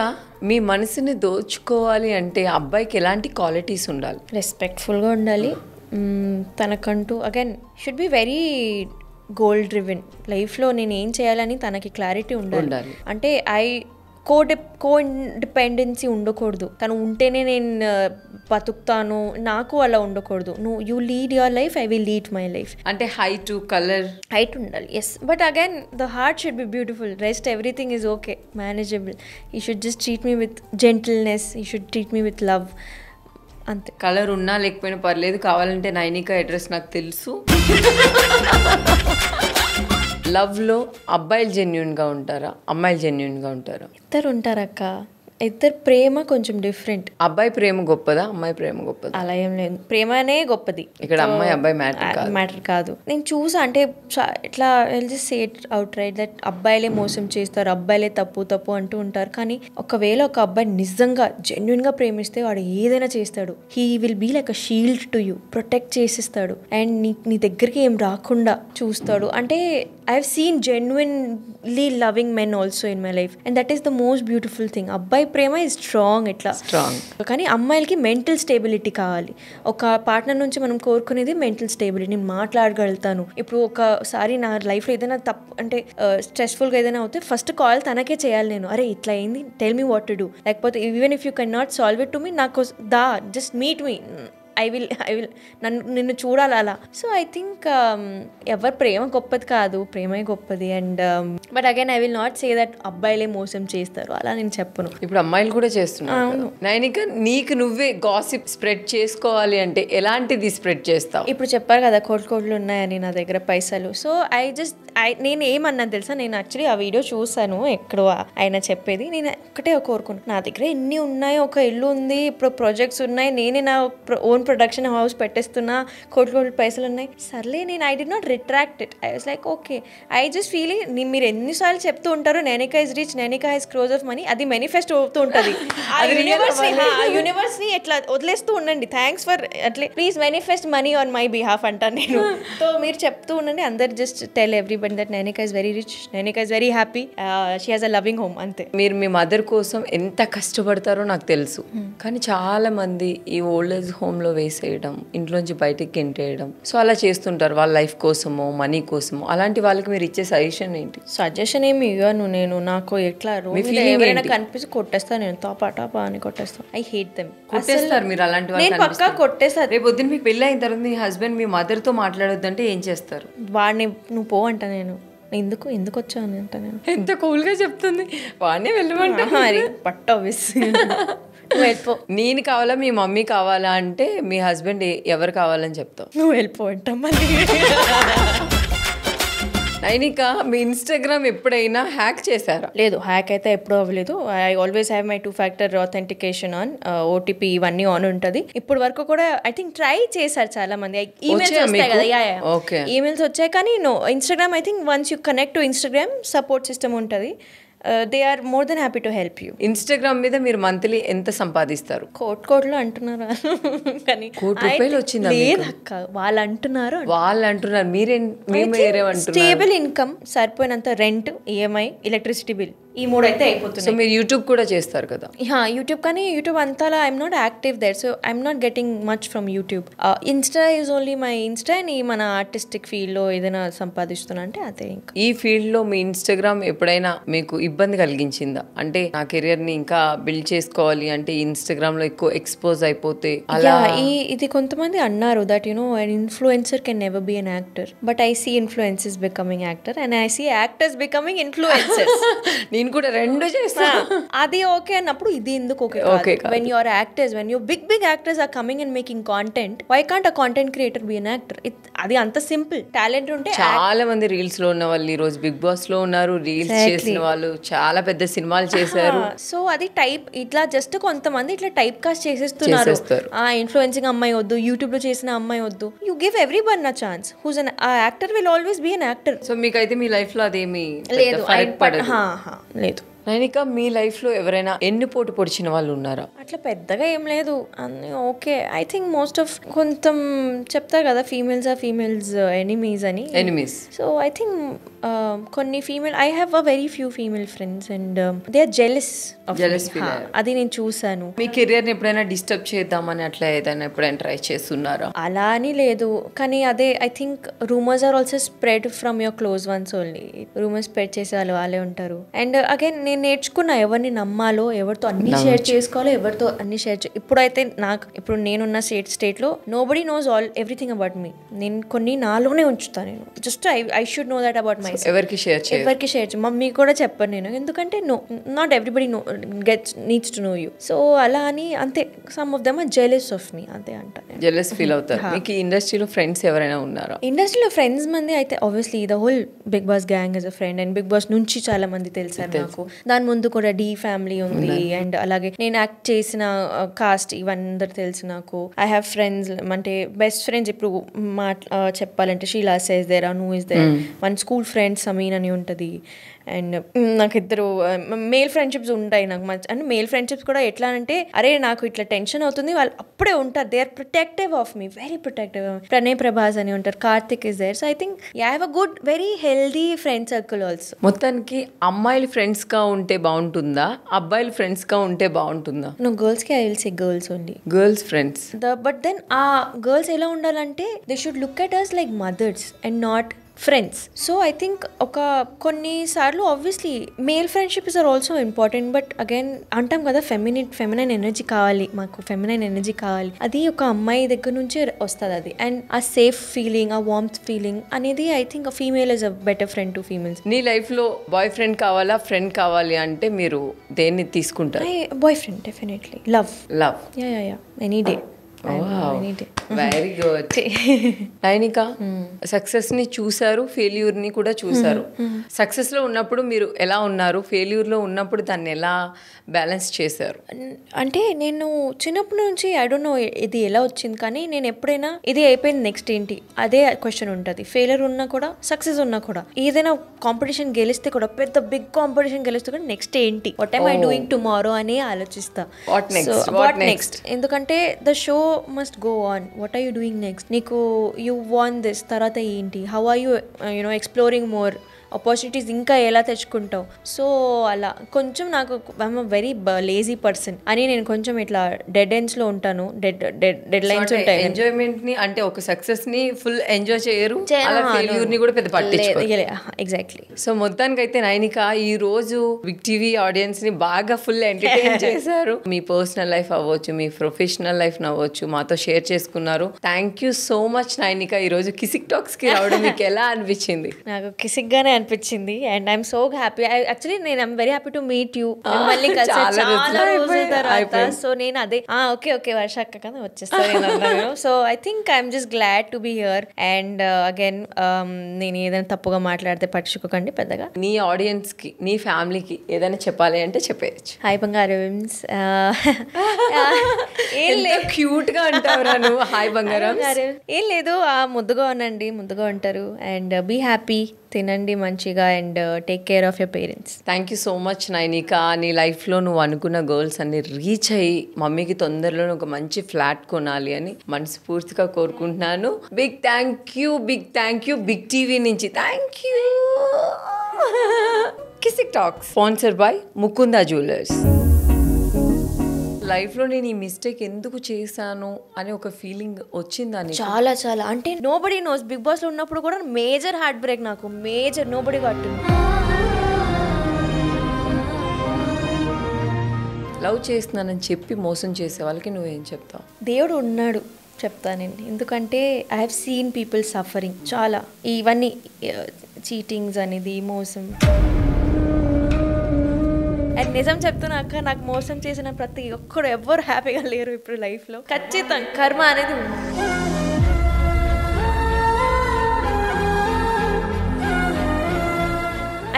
మీ మనసుని దోచుకోవాలి అంటే అబ్బాయికి ఎలాంటి క్వాలిటీస్ ఉండాలి? రెస్పెక్ట్ఫుల్గా ఉండాలి. తనకంటూ again should be very goal driven. లైఫ్లో నేను ఏం చేయాలని తనకి క్లారిటీ ఉండాలి. అంటే కో ఇండిపెండెన్సీ ఉండకూడదు. తను ఉంటేనే నేను బతుకుతాను, నాకు అలా ఉండకూడదు. You lead your life, I will lead my life. అంటే హైట్ ఉండాలి. Yes, but again the heart should be beautiful. Rest everything is okay, manageable. You should just treat me with gentleness, you should treat me with love. అంతే. Colour ఉన్నా లేకపోయినా పర్లేదు, కావాలంటే Nainika address నాకు తెలుసు. Love లో అబ్బాయిలు జెన్యూన్ గా ఉంటారా, అమ్మాయిలు జెన్యూన్ గా ఉంటారా? ఇద్దరు ఉంటారక్క. ఇద్దరు ప్రేమ కొంచెం డిఫరెంట్. అబ్బాయి ప్రేమ గొప్పదా, అమ్మాయి ప్రేమ గొప్పదా? అలా ఏం లేదు, ప్రేమనే గొప్పది. ఇక్కడ అమ్మాయి అబ్బాయి మ్యాటర్ కాదు. నేను చూసా అంటే ఇట్లా say it outright that అబ్బాయిలే మోసం చేస్తారు, అబ్బాయిలే తప్పు అంటూ ఉంటారు. కానీ ఒకవేళ ఒక అబ్బాయి నిజంగా జెన్యున్ గా ప్రేమిస్తే వాడు ఏదైనా చేస్తాడు. He will be like a shield to you, protect చేసిస్తాడు అండ్ నీ దగ్గరికి ఏం రాకుండా చూస్తాడు. అంటే I have seen genuinely loving men also in my life and that is the most beautiful thing. అబ్బాయి ప్రేమ ఇస్ స్ట్రాంగ్ కానీ అమ్మాయిలకి మెంటల్ స్టేబిలిటీ కావాలి. ఒక పార్ట్నర్ నుంచి మనం కోరుకునేది మెంటల్ స్టేబిలిటీ. నేను మాట్లాడగలుగుతాను. ఇప్పుడు ఒకసారి నా లైఫ్లో ఏదైనా తప్పు అంటే స్ట్రెస్ఫుల్గా ఏదైనా అవుతే ఫస్ట్ కాల్ తనకే చేయాలి నేను. అరే ఇట్లా అయింది, tell me what to do. లేకపోతే even if you can not solve it to me, నాకు just meet me, I will నిన్ను చూడాలి అలా. సో ఐ థింక్ ఎవరు ప్రేమ గొప్పది కాదు, ప్రేమే గొప్పది. And but again I will not say that అబ్బాయిలే మోసం చేస్తారు, అలా నేను చెప్పను. ఇప్పుడు అమ్మాయిలు కూడా చేస్తున్నారు. నైనిక, నీకు నువ్వే గాసిప్ స్ప్రెడ్ చేసుకోవాలి అంటే ఎలాంటిది స్ప్రెడ్ చేస్తావు? ఇప్పుడు చెప్పారు కదా కోట్లు ఉన్నాయని నా దగ్గర పైసలు. సో నేను ఏమన్నాను తెలుసా, నేను యాక్చువల్లీ ఆ వీడియో చూసాను ఎక్కడో ఆయన చెప్పేది. నేను ఒకటే కోరుకున్నాను, నా దగ్గర ఎన్ని ఉన్నాయి, ఒక ఇల్లు ఉంది, ఇప్పుడు ప్రాజెక్ట్స్ ఉన్నాయి, నేనే నా ఓన్ ప్రొడక్షన్ హౌస్ పెట్టేస్తున్నా, కోట్లు పైసలు ఉన్నాయి. సర్లే, నేను I did not retract it. I was like okay, I just feel మీరు ఎన్నిసార్లు చెప్తూ ఉంటారు Nainika is rich, Nainika has crores of money, అది మేనిఫెస్ట్ అవుతూ ఉంటుంది. యూనివర్స్ ని ఎట్లా వదిలేస్తూ ఉండండి. థ్యాంక్స్ ఫర్ అట్లే please manifest money on my behalf అంటాను నేను. సో మీరు చెప్తూ ఉండండి, అందరు just tell everybody that Nainika is very rich, Nainika is very happy, she has a loving home. అంతే. మీరు మీ మదర్ కోసం ఎంత కష్టపడతారో నాకు తెలుసు, కానీ చాలా మంది ఈ ఓల్డ్ ఏజ్ హోమ్ లో వేసేయడం, ఇంట్లోంచి బయటికి గెంటేయడం, సో అలా చేస్తుంటారు వాళ్ళ లైఫ్ కోసమో మనీ కోసమో. అలాంటి వాళ్ళకి మీరు ఇచ్చే సజెషన్ ఏంటి? సజెషన్ ఏమి ఇవ్వను నేను. నాకు ఎట్లా ఎవరైనా కనిపిస్తే కొట్టేస్తాను నేను, టాపా అని కొట్టేస్తాను. I hate them. కొట్టేస్తారు మీరు అలాంటి వాళ్ళు? నేను పక్కా కొట్టేస్తాను. రేపు పొద్దున్న మీకు పెళ్ళి అయిన తర్వాత మీ హస్బెండ్ మీ మదర్ తో మాట్లాడొద్దంటే ఏం చేస్తారు? వాడిని నువ్వు పో అంట నేను. ఎందుకు వచ్చాను అంట నేను. ఎంత కూల్ గా చెప్తుంది. వాడిని వెళ్ళమంటా మరి పట్ట వెళ్ళిపో. నేను కావాలా మీ మమ్మీ కావాలా అంటే మీ హస్బెండ్ ఎవరు కావాలని చెప్తావు? నువ్వు వెళ్ళిపో అంట మళ్ళీ. నైనిక, మీ ఇన్స్టాగ్రామ్ ఎప్పుడైనా హ్యాక్ చేశారా? లేదు, హ్యాక్ అయితే ఎప్పుడూ అవ్వలేదు. I always have my 2-factor authentication on, OTP ఇవన్నీ ఆన్ ఉంటుంది. ఇప్పుడు వరకు కూడా ఐ థింక్ ట్రై చేశారు చాలా మంది. ఈమెయిల్స్ వస్తాయి కదా, ఈమెయిల్స్ వచ్చాయి. కానీ no, Instagram I think once you connect to Instagram support system ఉంటుంది. They are more than happy to help you. Instagram మీద మీరు మంత్లీ ఎంత సంపాదిస్తారు? కోట్లు అంటున్నారు కానీ ₹1 వచ్చిందా? లేదక్క, వాళ్ళు అంటున్నారు. స్టేబుల్ ఇన్కమ్, సరిపోయినంత రెంట్, ఈఎంఐ, ఎలక్ట్రిసిటీ బిల్, ఈ 3 అయితే అయిపోతుంది. సో మీరు యూట్యూబ్ కూడా చేస్తారు కదా? యూట్యూబ్, కానీ యూట్యూబ్ అంతా I'm not active there, so I'm not getting much from YouTube. Insta is only my Insta. And మన ఆర్టిస్టిక్ ఫీల్డ్ లో ఏదైనా సంపాదిస్తున్నా అంటే అదే. ఇంకా ఈ ఫీల్డ్ లో మీ ఇన్స్టాగ్రామ్ ఎప్పుడైనా మీకు ఇబ్బంది కలిగించిందా? అంటే నా కెరియర్ ని ఇంకా బిల్డ్ చేసుకోవాలి అంటే ఇన్స్టాగ్రామ్ లో ఎక్కువ ఎక్స్పోజ్ అయిపోతే అలా? ఇది కొంతమంది అన్నారు that you know an influencer can never be an actor, but I see influencers becoming actor and I see actors becoming influencers. నేను కూడా రెండు చేస్తా. అది ఓకే అన్నప్పుడు ఇది ఎందుకు okay? when you are actors, when you big actors are coming and making content, why can't a content creator be an actor? అది అంత సింపుల్. టాలెంట్ ఉంటే చాలా మంది రీల్స్ లో ఉన్న వాళ్ళు ఈ రోజు బిగ్ బాస్ లో ఉన్నారు, రీల్స్ చేసిన వాళ్ళు చాలా పెద్ద సినిమాలు చేశారు. సో అది టైప్ ఇట్లా జస్ట్ కొంతమంది ఇట్లా టైప్ కాస్ట్ చేసేస్తున్నారు. ఇన్ఫ్లుయెన్సింగ్ అమ్మాయి వద్దు, యూట్యూబ్ లో చేసిన అమ్మాయి వద్దు. You give everyone a chance. Who's an actor will always be an actor. So మీకైతే మీ లైఫ్ లో అదేమి లేదు. నైనిక, మీ లైఫ్లో ఎవరైనా ఎన్ని పోటు పొడిచిన వాళ్ళు ఉన్నారా? అట్లా పెద్దగా ఏం లేదు అన్నీ okay. I think most of కొంచెం చెప్తారు కదా ఫీమేల్స్ ఎనిమీస్ అని. ఎనిమీస్. సో ఐ థింక్ కొన్ని female I have a very few female friends and they are jealous. అది నేను చూసాను. మీ కెరియర్ని ఎప్పుడైనా డిస్టర్బ్ చేద్దామని అట్లా ఏదైనా ఎప్పుడైనా ట్రై చేస్తున్నారా? అలా అని లేదు, కానీ అదే I think rumours are also spread from your close ones only. Rumours spread చేసే వాళ్ళే ఉంటారు. అండ్ అగైన్ నేను నేర్చుకున్నా ఎవరిని నమ్మాలో, ఎవరితో అన్ని షేర్ చేసుకోవాలో, ఎవరితో అన్ని షేర్ ఇప్పుడైతే ఇప్పుడు నేనున్న స్టేట్లో nobody knows everything about me. నేను కొన్ని నాలోనే ఉంచుతాను. నేను just I should know that about myself. ఎవరికి షేర్ మమ్మీ కూడా చెప్పను నేను, ఎందుకంటే not everybody needs to know you. So అలా అని అంతే. Some of them are jealous of me, అంతే అంట. జెలస్ ఫీల్ అవుతారు. మీకు ఇండస్ట్రీలో ఫ్రెండ్స్ ఎవరైనా ఉన్నారా? ఇండస్ట్రీలో ఫ్రెండ్స్ మంది అయితే obviously the whole Bigg Boss gang is a friend. And Bigg Boss నుంచి చాలా మంది తెలుసారు నాకు. దాని ముందు కూడా డి ఫ్యామిలీ ఉంది. అండ్ అలాగే నేను యాక్ట్ చేసిన కాస్ట్ ఇవన్నీ తెలుసు నాకు. ఐ హ్యావ్ ఫ్రెండ్స్, అంటే బెస్ట్ ఫ్రెండ్స్ ఇప్పుడు చెప్పాలంటే Sheela says there, Anu is there, మన స్కూల్ ఫ్రెండ్స్ సమీన్ అని ఉంటుంది. అండ్ నాకు ఇద్దరు మేల్ ఫ్రెండ్షిప్స్ ఉంటాయి నాకు మంచి. అంటే మేల్ ఫ్రెండ్షిప్స్ కూడా ఎట్లా అంటే, అరే నాకు ఇట్లా టెన్షన్ అవుతుంది, వాళ్ళు అప్పుడే ఉంటారు. They are protective of me, very protective. Pranay Prabhas అని ఉంటారు, Karthik is there. So I think I have a good very healthy friend circle also. మొత్తానికి అమ్మాయిలు ఫ్రెండ్స్ గా ఉంటే బాగుంటుందా, అబ్బాయిలు ఫ్రెండ్స్ గా ఉంటే బాగుంటుందా? నో, గర్ల్స్ కి I will say girls only. Girls friends. But then ఆ గర్ల్స్ ఎలా ఉండాలంటే they should look at us like mothers and not friends. So I think కొన్నిసార్లు obviously male friendships are also important. But again అంటాం కదా feminine energy కావాలి, మాకు feminine energy కావాలి. అది ఒక అమ్మాయి దగ్గర నుంచే వస్తుంది అది. అండ్ ఆ సేఫ్ ఫీలింగ్, ఆ వార్మ్త్ ఫీలింగ్ అనేది I think a female is a better friend to females. నీ లైఫ్ లో బాయ్ ఫ్రెండ్ కావాలా, ఫ్రెండ్ కావాలి అంటే మీరు దేన్ని తీసుకుంటారు? Boy friend definitely. Love yeah any day. Very good. Nainika, success ని చూసారు, ఫెయిల్యూర్ ని కూడా చూసారు. సక్సెస్ లో ఉన్నప్పుడు మీరు ఎలా ఉన్నారు, ఫెయిల్యూర్ లో ఉన్నప్పుడు దాన్ని ఎలా బ్యాలెన్స్ చేశారు? అంటే నేను చిన్నప్పటి నుంచి ఐ డోంట్ నో ఇది ఎలా వచ్చింది, కానీ నేను ఎప్పుడైనా ఇది అయిపోయింది నెక్స్ట్ ఏంటి అదే క్వశ్చన్ ఉంటుంది. ఫెయిల్యూర్ ఉన్నా కూడా సక్సెస్ ఉన్నా కూడా, ఏదైనా కాంపిటీషన్ గెలిస్తే కూడా, పెద్ద బిగ్ కాంపిటీషన్ గెలిస్తే కూడా నెక్స్ట్ ఏంటి, what I'm I doing tomorrow అని ఆలోచిస్తా. వాట్ నెక్స్ట్, ఎందుకంటే the show must go on. What are you doing next? Niku, you won this, tarata enti, how are you exploring more opportunities ఇంకా ఎలా తెచ్చుకుంటావు. So అలా కొంచెం నాకు I'm a very lazy person అని నేను కొంచెం ఇట్లా డెడ్ ఎండ్స్లో ఉంటాను. డెడ్ లైన్స్ ఉంటాయి. ఎంజాయ్మెంట్ ని అంటే ఒక సక్సెస్ ని ఫుల్ ఎంజాయ్ చేయరు, ఫెయిల్యూర్ ని కూడా పెద్ద పట్టించుకోరు. ఎగ్జాక్ట్లీ. సో మొత్తానికి అయితే నైనిక ఈ రోజు బిగ్ టీవీ ఆడియన్స్ ని బాగా ఫుల్ ఎంటర్టైన్ చేశారు. మీ పర్సనల్ లైఫ్ అవ్వచ్చు, మీ ప్రొఫెషనల్ లైఫ్ అవ్వచ్చు, మాతో షేర్ చేసుకున్నారు. Thank you so much Nainika. ఈ రోజు కిసిక్ టాక్స్ కి రావడం మీకు ఎలా అనిపించింది? నాకు కిసిక్ గానే అనిపించింది. And I'm so happy. Actually నేను very happy to meet you. మళ్ళీ సో నేను అదే ఓకే వర్ష అక్క కదా వచ్చేస్తాను. So I think I'm just glad to be here. And again నేను ఏదైనా తప్పుగా మాట్లాడితే పట్టించుకోకండి పెద్దగా. నీ ఆడియన్స్ కి, నీ ఫ్యామిలీకి ఏదైనా చెప్పాలి అంటే చెప్పేయచ్చు. హాయ్ బంగారం. క్యూట్ గా అంటావురా నువ్వు. హాయ్ బంగారం. ఏం లేదు, ముద్దుగా ఉండండి, ముద్దుగా ఉంటారు. అండ్ బీ హ్యాపీ, తినండి మంచిగా, and take care of your parents. Thank you so much Nainika. నీ లైఫ్లో నువ్వు అనుకున్న గోల్స్ అన్ని రీచ్ అయ్యి మమ్మీకి తొందరలో ఒక మంచి ఫ్లాట్ కొనాలి అని మనస్ఫూర్తిగా కోరుకుంటున్నాను. Big thank you, big thank you big TV నుంచి. Thank you. Kisik Talks sponsored by Mukunda Jewellers. లైఫ్లో నేను ఈ మిస్టేక్ ఎందుకు చేశాను అని ఒక ఫీలింగ్ వచ్చిందని? చాలా చాలా, అంటే నోబడీ నోస్. బిగ్ బాస్ లో ఉన్నప్పుడు కూడా మేజర్ హార్ట్ బ్రేక్ నాకు, మేజర్. నోబడీ కట్టింది. లవ్ చేస్తున్నానని చెప్పి మోసం చేసే వాళ్ళకి నువ్వేం చెప్తావు? దేవుడు ఉన్నాడు చెప్తానండి. ఎందుకంటే I have seen people suffering చాలా. ఇవన్నీ చీటింగ్స్ అనేది, మోసం. అండ్ నిజం చెప్తున్నా అక్క, నాకు మోసం చేసిన ప్రతి ఒక్కరు ఎవ్వరు హ్యాపీగా లేరు ఇప్పుడు లైఫ్లో. ఖచ్చితంగా కర్మ అనేది ఉంది.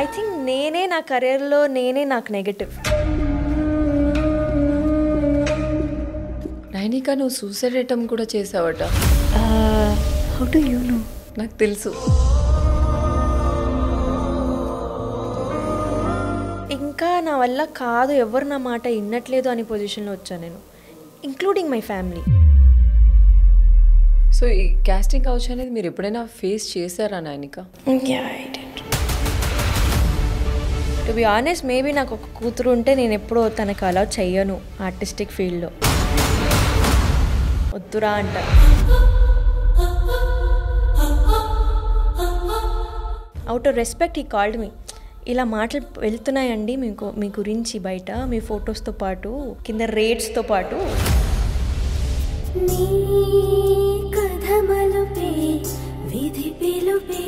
ఐ థింక్ నేనే నా కెరీర్లో నేనే నాకు నెగటివ్. నైనిక, నువ్వు సూసైడ్ అటెంప్ట్ కూడా చేసావట. How do you know? నాకు తెలుసు. ఇంకా నా వల్ల కాదు, ఎవరు నా మాట వినట్లేదు అనే పొజిషన్లో వచ్చాను నేను, ఇంక్లూడింగ్ మై ఫ్యామిలీ. సో ఈ కాస్టింగ్ కౌచ్ అనేది మీరు ఎప్పుడైనా ఫేస్ చేశారా Nainika? To be honest, maybe నాకు ఒక కూతురు ఉంటే నేను ఎప్పుడూ తనకు అలా చెయ్యను ఆర్టిస్టిక్ ఫీల్డ్లో. వద్దురా అంట. Out of respect he called me. ఇలా మాటలు వెళ్తున్నాయండి మీ గురించి బయట, మీ ఫొటోస్తో పాటు కింద రేట్స్తో పాటు. నీ కథ మలుపే విధి పిలుపే